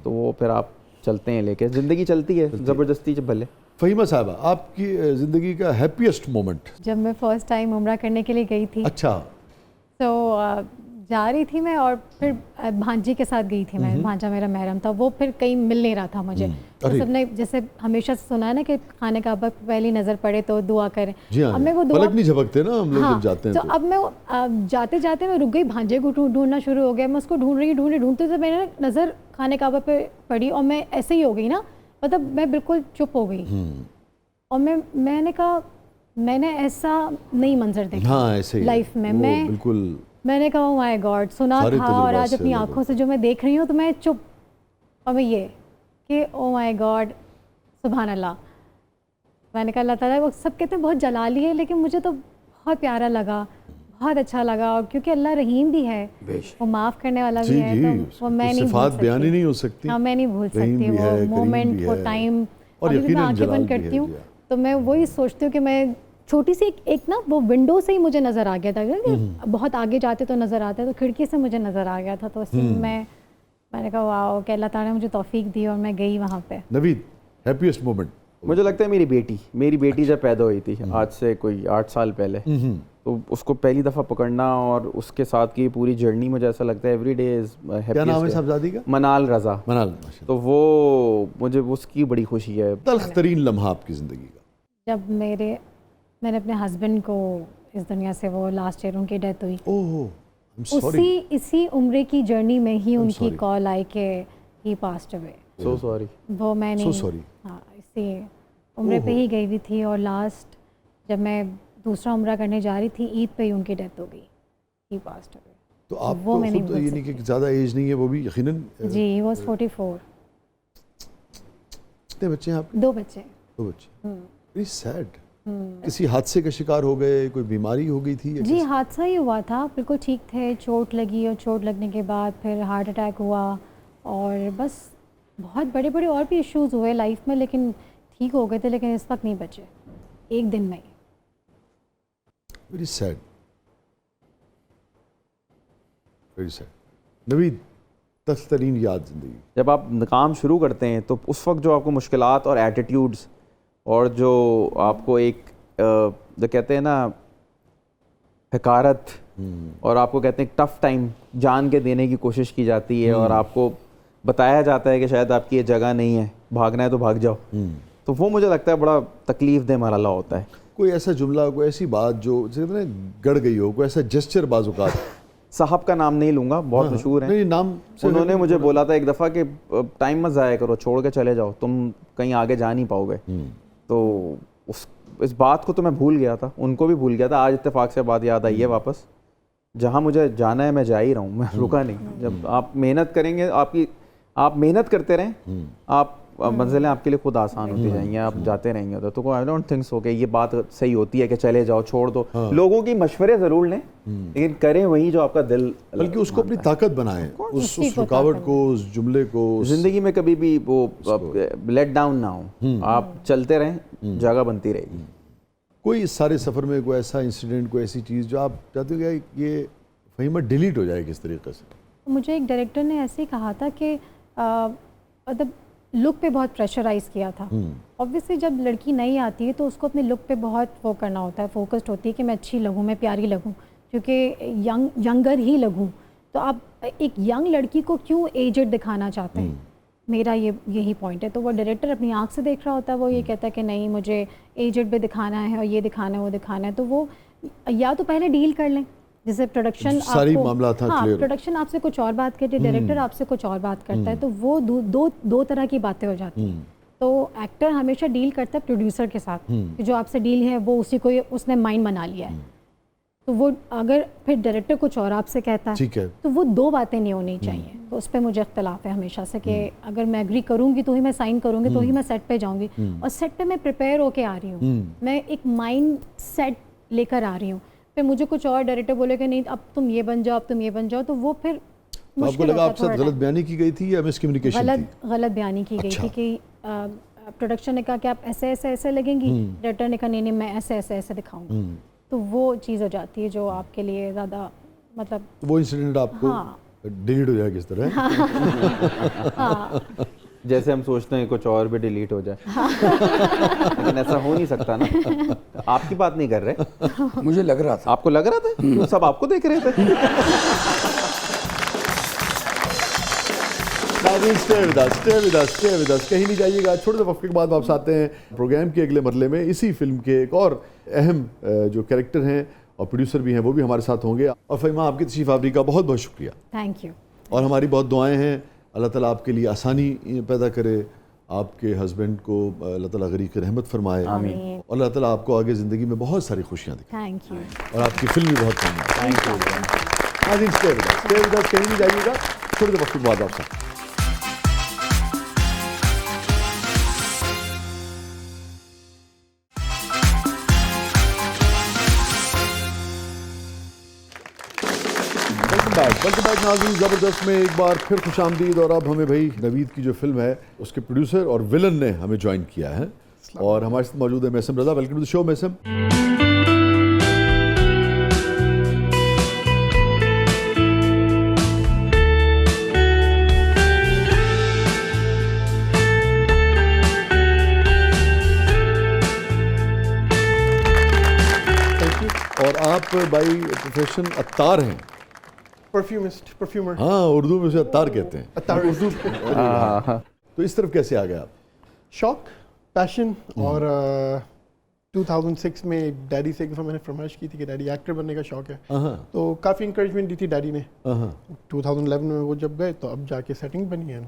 तो वो फिर आप चलते हैं लेके, ज़िंदगी चलती है ज़बरदस्ती जब भले। फ़हीमा साहबा, आपकी ज़िंदगी का हैप्पीएस्ट मोमेंट? जब मैं फ़र्स्ट टाइम उम्रा करने के लिए गई थी। अच्छा। तो जा रही थी मैं, और फिर भांजी के साथ गई थी मैं, भांजा मेरा महरम था, वो फिर कहीं मिल नहीं रहा था मुझे। तो सबने जैसे हमेशा सुना है ना कि खाने का वक्त पहली नज़र पड़े तो दुआ करें। जी हाँ, अब मैं वो दुआ पलक नहीं झपकते ना हम लोग जब जाते हैं। तो अब मैं जाते जाते मैं रुक गई, भांजे को ढूंढना शुरू हो गया, मैं उसको ढूंढते तो मैंने नज़र खाने काबा पे पड़ी, और मैं ऐसे ही हो गई ना, मतलब मैं बिल्कुल चुप हो गई, और मैंने कहा मैंने ऐसा नहीं मंजर देखा लाइफ में। मैंने कहा ओ माय गॉड, सुना था और आज अपनी आंखों से जो मैं देख रही हूँ, तो मैं चुप, और मैं ये कि ओ माय गॉड सुभान अल्लाह। मैंने कहा अल्लाह ताला, वो सब कहते हैं बहुत जलाली है, लेकिन मुझे तो बहुत प्यारा लगा, बहुत अच्छा लगा, और क्योंकि अल्लाह रहीम भी है, वो माफ़ करने वाला भी है, तो वो मैं नहीं भूल सकती, बयान ही नहीं हो सकती। हाँ, मैं नहीं भूल सकती वो मोमेंट, वो टाइम। और मैं आंखें बंद करती हूँ तो मैं वही सोचती हूँ कि मैं छोटी सी एक ना वो विंडो से ही मुझे नज़र आ गया था, बहुत आगे जाते तो नज़र आता है, तो खिड़की से मुझे नज़र आ गया था, तो उसी में मैंने कहा वाह कि अल्लाह ताला ने मुझे तौफीक दी और मैं गई वहाँ पे। Naveed, happiest moment? मुझे लगता है मेरी बेटी जब पैदा हुई थी आज से कोई 8 साल पहले, तो उसको पहली दफ़ा पकड़ना और उसके साथ की पूरी जर्नी, मुझे ऐसा लगता है एवरी डे इज़ हैप्पीएस्ट। क्या नाम है साहबजादी का? मनाल रज़ा। तो वो मुझे उसकी बड़ी खुशी है। तल्ख तरीन लम्हा आपकी ज़िंदगी का? जब मैंने अपने हस्बैंड को इस दुनिया से, वो लास्ट ईयर उनकी डेथ हुई, इसी उम्र की जर्नी में ही उनकी कॉल आई कि ही पास्ड अवे। So sorry. वो मैं सो नहीं, सॉरी। हाँ इसी उम्र पे ही गई हुई थी, और लास्ट जब मैं दूसरा उम्रा करने जा रही थी ईद पे ही उनकी डेथ हो गई, ही पास्ट अवे। तो आप वो तो मैं नहीं खुद भूल ये नहीं कि सकती। ज़्यादा एज नहीं है, वो भी यकीनन जी ही वॉज 44। कितने बच्चे हैं आपके? 2 बच्चे। 2 बच्चे। Very sad. किसी हादसे का शिकार हो गए, कोई बीमारी हो गई थी या जी कैसे? हादसा ही हुआ था, बिल्कुल ठीक थे, चोट लगी और चोट लगने के बाद फिर हार्ट अटैक हुआ, और बस बहुत बड़े बड़े और भी इश्यूज हुए लाइफ में, लेकिन ठीक हो गए थे, लेकिन इस वक्त नहीं बचे एक दिन में ही। Very sad, very sad. Naveed, तरीन याद जिंदगी। जब आप काम शुरू करते हैं तो उस वक्त जो आपको मुश्किलात और एटीट्यूड्स और जो आपको एक जो कहते हैं ना हकारत, और आपको कहते हैं टफ टाइम जान के देने की कोशिश की जाती है, और आपको बताया जाता है कि शायद आपकी ये जगह नहीं है, भागना है तो भाग जाओ, तो वो मुझे लगता है बड़ा तकलीफ दे मरहला होता है। कोई ऐसा जुमला, कोई ऐसी बात जो जैसे ना गड़ गई हो, कोई ऐसा जेस्चर बाजुकात? साहब का नाम नहीं लूँगा, बहुत मशहूर है। नहीं, नाम से उन्होंने मुझे बोला था एक दफ़ा कि टाइम मत ज़ाया करो, छोड़ के चले जाओ, तुम कहीं आगे जा नहीं पाओगे। तो इस बात को तो मैं भूल गया था, उनको भी भूल गया था। आज इत्तेफाक से बात याद आई है वापस। जहाँ मुझे जाना है मैं जा ही रहा हूँ, मैं रुका नहीं। जब आप मेहनत करेंगे, आप मेहनत करते रहें, आप मंजिलें आपके लिए खुद आसान होती जाएंगी, आप जाते रहेंगे। तो आई डोंट थिंक सो कि ये बात सही होती है कि चले जाओ, छोड़ दो। लोगों की मशवरे ज़रूर लें, लेकिन करें वही जो आपका दिल, बल्कि उसको अपनी ताकत बनाएं, उस रुकावट को, उस जुमले को। ज़िंदगी में कभी भी वो लेट डाउन ना हो, आप चलते रहें, जगह बनती रहेगी। कोई इस सारे सफ़र में कोई ऐसा इंसिडेंट, कोई ऐसी चीज़ जो आप चाहते हो कि ये फ़हीमा डिलीट हो जाए किस तरीके से? मुझे एक डायरेक्टर ने ऐसे ही कहा था कि मतलब लुक पे बहुत प्रेशराइज किया था। ऑब्वियसली जब लड़की नई आती है तो उसको अपने लुक पे बहुत वो करना होता है, फोकस्ड होती है कि मैं अच्छी लगूं, मैं प्यारी लगूं, क्योंकि यंगर ही लगूं। तो आप एक यंग लड़की को क्यों एजेड दिखाना चाहते हैं? मेरा यही पॉइंट है। तो वो डायरेक्टर अपनी आंख से देख रहा होता है, वो ये कहता है कि नहीं मुझे एजेड पे दिखाना है और ये दिखाना है वो दिखाना है। तो वो या तो पहले डील कर लें, जैसे प्रोडक्शन सारी मामला था क्लियर। प्रोडक्शन आपसे कुछ और बात करती है, डायरेक्टर आपसे कुछ और बात करता है, तो वो दो तरह की बातें हो जाती हैं। तो एक्टर हमेशा डील करता है प्रोड्यूसर के साथ कि जो आपसे डील है वो उसी को उसने माइंड बना लिया है। तो वो अगर फिर डायरेक्टर कुछ और आपसे कहता है तो वो 2 बातें नहीं होनी चाहिए। तो उस पर मुझे इख्तलाफ है हमेशा से कि अगर मैं एग्री करूंगी तो ही मैं साइन करूंगी, तो ही मैं सेट पे जाऊंगी, और सेट पे मैं प्रिपेयर होके आ रही हूँ, मैं एक माइंड सेट लेकर आ रही हूँ। फिर मुझे कुछ और डायरेक्टर बोले कि नहीं अब तुम ये बन जाओ, अब तुम ये बन जाओ, तो वो फिर तो आपको लगा आपसे गलत बयानी की गई थी या मिसकम्युनिकेशन थी? गलत बयानी की गई थी कि प्रोडक्शन ने कहा कि आप ऐसे ऐसे ऐसे लगेंगी, डायरेक्टर ने कहा नहीं नहीं मैं ऐसे ऐसे ऐसे दिखाऊंगी। तो वो चीज़ हो जाती है जो आपके लिए ज़्यादा मतलब वो इंसिडेंट आपको डिलीट हो जाए किस तरह? हाँ। जैसे हम सोचते हैं कुछ और भी डिलीट हो जाए, लेकिन ऐसा हो नहीं सकता ना। आपकी बात नहीं कर रहे, मुझे लग रहा था। आपको लग रहा था? सब आपको देख रहे थे। स्टे विद अस, कहीं नहीं जाइएगा। छोटे से वक्त के बाद वापस आते हैं प्रोग्राम के अगले मरले में। इसी फिल्म के एक और अहम जो कैरेक्टर हैं और प्रोड्यूसर भी हैं वो भी हमारे साथ होंगे। और फ़हीमा आपकी तशरीफ़ आवरी का बहुत बहुत शुक्रिया। Thank you. और हमारी बहुत दुआएं हैं, अल्लाह ताला आपके लिए आसानी पैदा करे, आपके हस्बैंड को अल्लाह ताला गरीक रहमत फरमाए, आमीन। और अल्लाह ताला आपको आगे ज़िंदगी में बहुत सारी खुशियाँ दें। Thank you. और आपकी फिल्म भी बहुत कामयाब। Thank you. आज स्टे विद अस, कहीं नहीं जाइएगा। छोटे से वक्त के बाद आपसे वेलकम बैक नाज़रीन। ज़बरदस्त में एक बार फिर खुशामदीद। और अब हमें भाई नवीद की जो फिल्म है उसके प्रोड्यूसर और विलन ने हमें ज्वाइन किया है, और हमारे साथ मौजूद है मैसम रज़ा। वेलकम टू द शो मैसम। और आप बाई प्रोफेशन अत्तार हैं? परफ्यूमर। हाँ, उर्दू में उसे अत्तार कहते हैं। अत्तार उर्दू। तो इस तरफ कैसे आ गए आप? शौक, पैशन। और 2006 में डैडी से एक दफ़ा मैंने फरमाइश की थी कि डैडी एक्टर बनने का शौक है, तो काफ़ी इंकरेजमेंट दी थी डैडी ने। 2011 में वो जब गए तो अब जाके सेटिंग बनी है,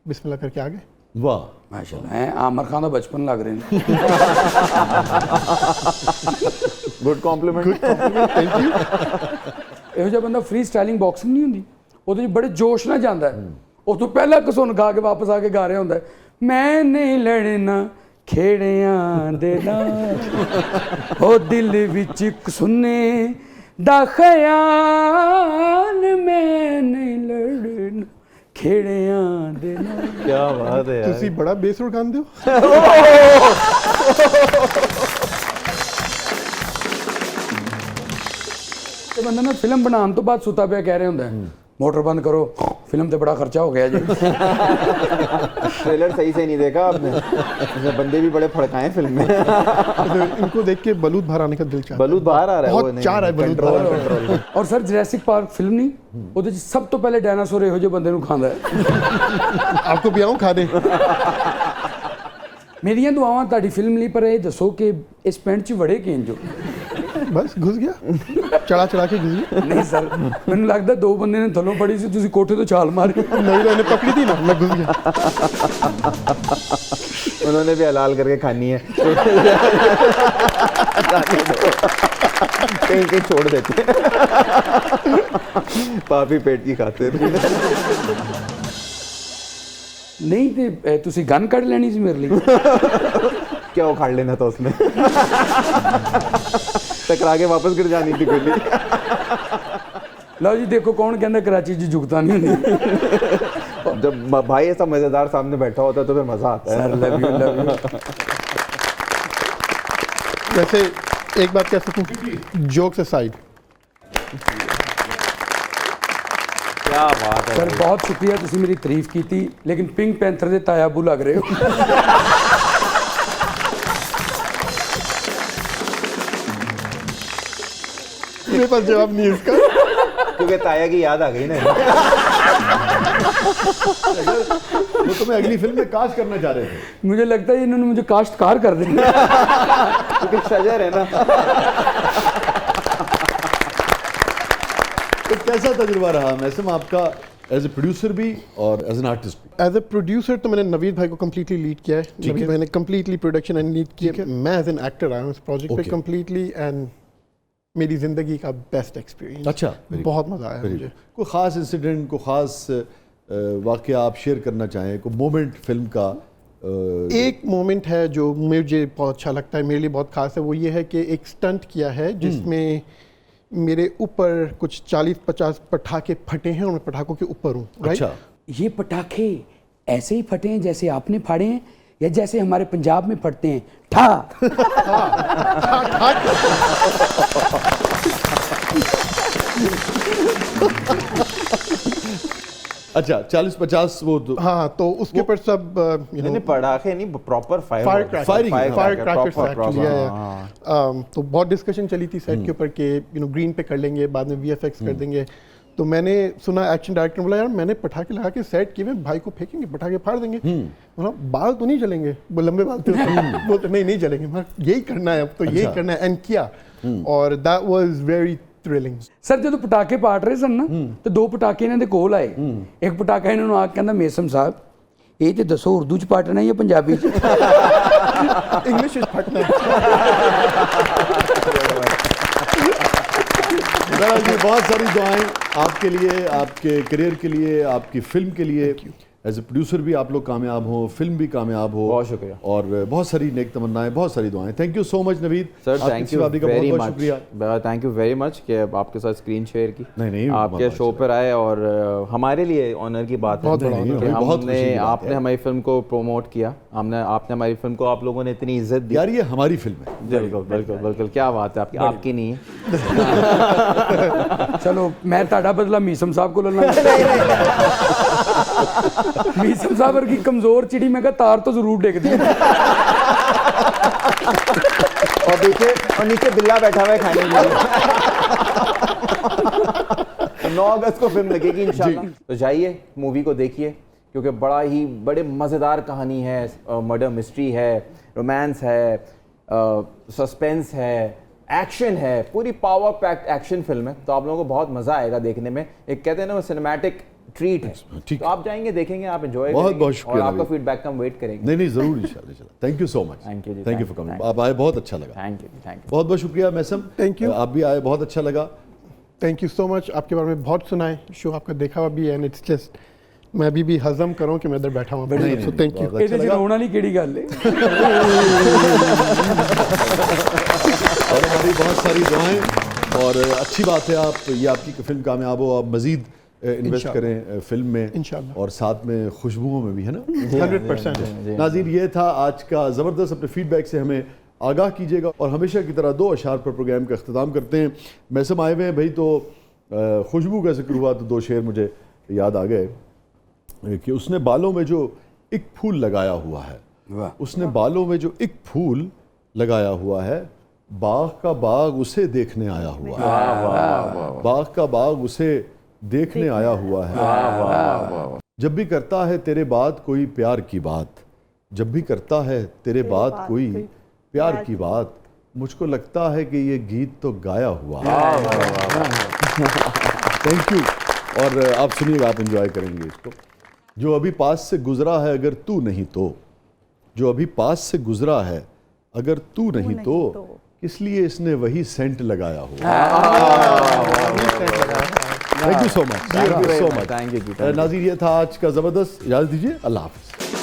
बिस्मिल्लाह करके आ गए। वाह, माशाल्लाह हैं आमिर खान का बचपन लग रहे हैं गुड कॉम्प्लीमेंट। Thank you. ਇਹੋ ਜਿਹਾ ਬੰਦਾ ਫ੍ਰੀ ਸਟਾਈਲਿੰਗ ਬਾਕਸਿੰਗ ਨਹੀਂ ਹੁੰਦੀ, ਉਹਦੇ 'ਚ ਬੜੇ ਜੋਸ਼ ਨਾਲ ਜਾਂਦਾ ਹੈ, ਉਸ ਤੋਂ ਪਹਿਲਾਂ ਕਸੁੰਨ ਗਾ ਕੇ ਵਾਪਸ ਆ ਕੇ ਗਾ ਰਿਹਾ ਹੁੰਦਾ ਹੈ, ਮੈਂ ਨਹੀਂ ਲੜਨਾ ਖੇੜਿਆਂ ਦੇ ਨਾਲ, ਉਹ ਦਿਲ ਵਿੱਚ ਕਸੁੰਨੇ ਦਾ ਖਿਆਲ, ਮੈਂ ਨਹੀਂ ਲੜਨਾ ਖੇੜਿਆਂ ਦੇ ਨਾਲ। क्या बात है यार। ਤੁਸੀਂ ਬੜਾ ਬੇਸੁਰ ਗਾਉਂਦੇ ਹੋ। ਤੇ ਬੰਦਾ ਨਾ ਫਿਲਮ ਬਣਾਉਣ ਤੋਂ ਬਾਅਦ ਸੁੱਤਾ ਪਿਆ ਕਹਿ ਰਿਹਾ ਹੁੰਦਾ ਮੋਟਰ ਬੰਦ ਕਰੋ, फिल्म पे बड़ा खर्चा हो गया जी। ट्रेलर सही से नहीं देखा आपने, इसमें बंदे भी बड़े फड़काए फिल्म में। इनको देख के बलूत बाहर आने का दिल चाहता है। बलूत बाहर आ रहा है, वो बहुत नहीं, चाह रहा है बलूत बाहर आने का। और सर ਜੁਰੈਸਿਕ ਪਾਰਕ ਫਿਲਮ ਨਹੀਂ, ਉਹਦੇ 'ਚ ਸਭ ਤੋਂ ਪਹਿਲੇ ਡਾਇਨਾਸੌਰ ਇਹੋ ਜਿਹੇ ਬੰਦੇ ਨੂੰ ਖਾਂਦਾ ਹੈ। आपको भी आऊँ खा दे। ਮੇਰੀਆਂ ਦੁਆਵਾਂ ਤੁਹਾਡੀ ਫਿਲਮ ਲਈ, ਪਰ ਇਹ ਦੱਸੋ ਕਿ ਇਸ ਪਿੰਡ 'ਚ ਵੜੇ ਕਿੰਜ ਹੋ? बस घुस गया, चढ़ा चढ़ा के घुस गया। ਨਹੀਂ ਸਰ, ਮੈਨੂੰ ਲੱਗਦਾ ਦੋ ਬੰਦੇ ਨੇ ਥੱਲੋਂ ਫੜੀ ਸੀ, ਤੁਸੀਂ ਕੋਠੇ ਤੋਂ ਛਾਲ ਮਾਰੀ। नहीं मैंने पकड़ी थी ना, मैं घुस गया। उन्होंने भी हलाल करके खानी है। कहीं कहीं छोड़ देते हैं। पापी पेट की खाते थे। ਨਹੀਂ ਤੇ ਤੁਸੀਂ ਗਨ ਕੱਢ ਲੈਣੀ ਸੀ ਮੇਰੇ ਲਈ। क्या उखाड़ लेना था उसमें? टकरा के वापस गिर जानी थी गोली। ਲਓ ਜੀ ਦੇਖੋ ਕੌਣ ਕਹਿੰਦਾ ਕਰਾਚੀ 'ਚ ਜੁਗਤਾ ਨਹੀਂ ਹੁੰਦੀ। जब भाई ऐसा मजेदार सामने बैठा होता है तो फिर मजा आता है। Sir love you love you. वैसे एक बात कह सकूं, जोक्स असाइड, क्या बात है। सर बहुत शुक्रिया, ਤੁਸੀਂ ਮੇਰੀ ਤਾਰੀਫ ਕੀਤੀ, ਲੇਕਿन ਪਿੰਕ ਪੈਂਥਰ ਦੇ ਤਾਇਆ ਬੂ ਲੱਗ ਰਹੇ ਹੋ। मेरे पास जवाब नहीं है इसका। क्योंकि ताया की याद आ गई ना। वो तुम्हें अगली फिल्म में कास्ट करना चाह रहे थे। मुझे लगता है इन्होंने मुझे काश्तकार कर देंगे। क्योंकि शजर है ना। तो कैसा तजुर्बा रहा मैसम आपका एज ए प्रोड्यूसर भी और एज एन आर्टिस्ट भी? एज ए प्रोड्यूसर तो मैंने नवीद भाई को कम्प्लीटली लीड किया है। नवीद भाई ने कम्प्लीटली प्रोडक्शन एंड लीड किया। मैं एज एन एक्टर आया हूँ इस प्रोजेक्ट पे कम्प्लीटली, एंड मेरी ज़िंदगी का बेस्ट एक्सपीरियंस। अच्छा, बहुत मज़ा आया मुझे। कोई ख़ास इंसिडेंट, कोई ख़ास वाक़या आप शेयर करना चाहें, कोई मोमेंट फिल्म का? एक मोमेंट है जो मुझे बहुत अच्छा लगता है, मेरे लिए बहुत खास है। वो ये है कि एक स्टंट किया है जिसमें मेरे ऊपर कुछ 40-50 पटाखे फटे हैं और मैं पटाखों के ऊपर हूँ। अच्छा, ये पटाखे ऐसे ही फटे हैं जैसे आपने फाड़े हैं, या जैसे हमारे पंजाब में फटते हैं ठा? अच्छा 40-50 वो तो हाँ, तो उसके ऊपर सब नहीं पटाखे नहीं, प्रॉपर फायर क्रैकर्स एक्चुअली। तो बहुत डिस्कशन चली थी सेट के ऊपर कि ग्रीन पे कर लेंगे, बाद में वीएफएक्स कर देंगे। तो मैंने सुना एक्शन डायरेक्टर बोला यार मैंने पटाखे लगा के सेट किए, भाई को फेंकेंगे, पटाखे फाड़ देंगे। बोला बाल तो नहीं जलेंगे? वो लंबे बाल थे। बोलते नहीं जलेंगे। यही करना है अब तो, यही करना है, एंड किया। और that was very thrilling. Sir ਜਦੋਂ ਪਟਾਕੇ ਪਾਟ ਰਹੇ ਸਨ ਨਾ, ਤੇ ਦੋ ਪਟਾਕੇ ਇਹਨਾਂ ਦੇ ਕੋਲ ਆਏ। ਇੱਕ ਪਟਾਕਾ ਇਹਨਾਂ ਨੂੰ ਆ ਕੇ ਕਹਿੰਦਾ ਮੇਸਮ ਸਾਹਿਬ ਇਹ ਤੇ ਦੱਸੋ ਉਰਦੂ ਚ ਪਾਟਣਾ ਜਾਂ ਪੰਜਾਬੀ ਚ? इंग्लिश फटना है। जी बहुत सारी दुआएं आपके लिए, आपके करियर के लिए, आपकी फिल्म के लिए। एज ए प्रोड्यूसर भी आप लोग कामयाब हो, फिल्म भी कामयाब हो। बहुत शुक्रिया। और बहुत सारी नेक तमन्नाएं, बहुत सारी दुआएं। Thank you so much Naveed sir, thank you very बहुत शुक्रिया। Much, thank you very much कि आपके साथ स्क्रीन शेयर की। नहीं आपके शो पर आए और हमारे लिए ऑनर की बात है कि आपने हमारी फिल्म को प्रमोट किया, आपने हमारी फिल्म को आप लोगों ने इतनी इज्जत दी। यार ये हमारी फिल्म है। बिल्कुल बिल्कुल बिल्कुल, क्या बात है, आपकी नहीं है। चलो मैं ताड़ा बदला मीसम साहब को लेना। मीसम साहब वर्गी कमजोर चिड़ी, मैं कहा तार तो जरूर डिगदी। और देखिए और नीचे बिल्ला बैठा हुआ है खाने के लिए। 9 अगस्त को फिल्म लगेगी इंशाल्लाह, तो जाइए मूवी को देखिए, क्योंकि बड़े मज़ेदार कहानी है, मर्डर मिस्ट्री है, रोमांस है, सस्पेंस है, एक्शन है, पूरी पावर पैक्ड एक्शन फिल्म है। तो आप लोगों को बहुत मज़ा आएगा देखने में। एक कहते हैं ना वो सिनेमैटिक ट्रीट है। ठीक तो आप जाएंगे, देखेंगे, आप एंजॉय बहुत करेंगे बहुत शुक्रिया और आपका नावीद। फीडबैक का हम वेट करेंगे। नहीं ज़रूर इंशाल्लाह। Thank you so much. Thank you जी, thank you thank for you, coming. thank आप आए, बहुत अच्छा लगा। Thank you. बहुत बहुत शुक्रिया मैसम। Thank you. आप भी आए, बहुत अच्छा लगा। Thank you so much. आपके बारे में बहुत सुना है, शो आपका देखा हुआ भी है, एंड इट्स जस्ट मैं अभी भी हजम करूं कि मैं इधर बैठा हूं। So thank you. बहुत अच्छा ਇਹਦੇ 'ਚ लगा। ਰੋਣ ਵਾਲੀ ਕਿਹੜੀ ਗੱਲ ਹੈ? और हमारी बहुत सारी दुआएं, और अच्छी बात है आप, ये आपकी फिल्म कामयाब हो, आप मजीद इन्वेस्ट करें फिल्म में इंशाल्लाह। और साथ में खुशबुओं में भी, है ना। 100%। नाज़रीन, ये था आज का ज़बरदस्त। अपने फीडबैक से हमें आगाह कीजिएगा, और हमेशा की तरह 2 अशार पर प्रोग्राम का अख्ताम करते हैं। मैसम आए हुए हैं भाई, तो खुशबू का जिक्र हुआ तो 2 शेर मुझे याद आ गए कि उसने बालों में जो एक फूल लगाया हुआ है, उसने बालों में जो एक फूल लगाया हुआ है, बाग का बाग उसे देखने आया हुआ है। बाग का बाग उसे देखने आया हुआ है। जब भी करता है तेरे बाद कोई प्यार की बात, जब भी करता है तेरे बाद कोई प्यार की बात, मुझको लगता है कि ये गीत तो गाया हुआ है। Thank you. और आप सुनिएगा, आप एंजॉय करेंगे इसको। जो अभी पास से गुजरा है अगर तू नहीं तो, जो अभी पास से गुजरा है अगर तू नहीं तो, किस लिए इसने वही सेंट लगाया हुआ। Thank you so much. Thank you very much. Thank you. नाज़रीन, ये था आज का ज़बरदस्त। इजाज़त दीजिए, अल्लाह हाफ़िज़।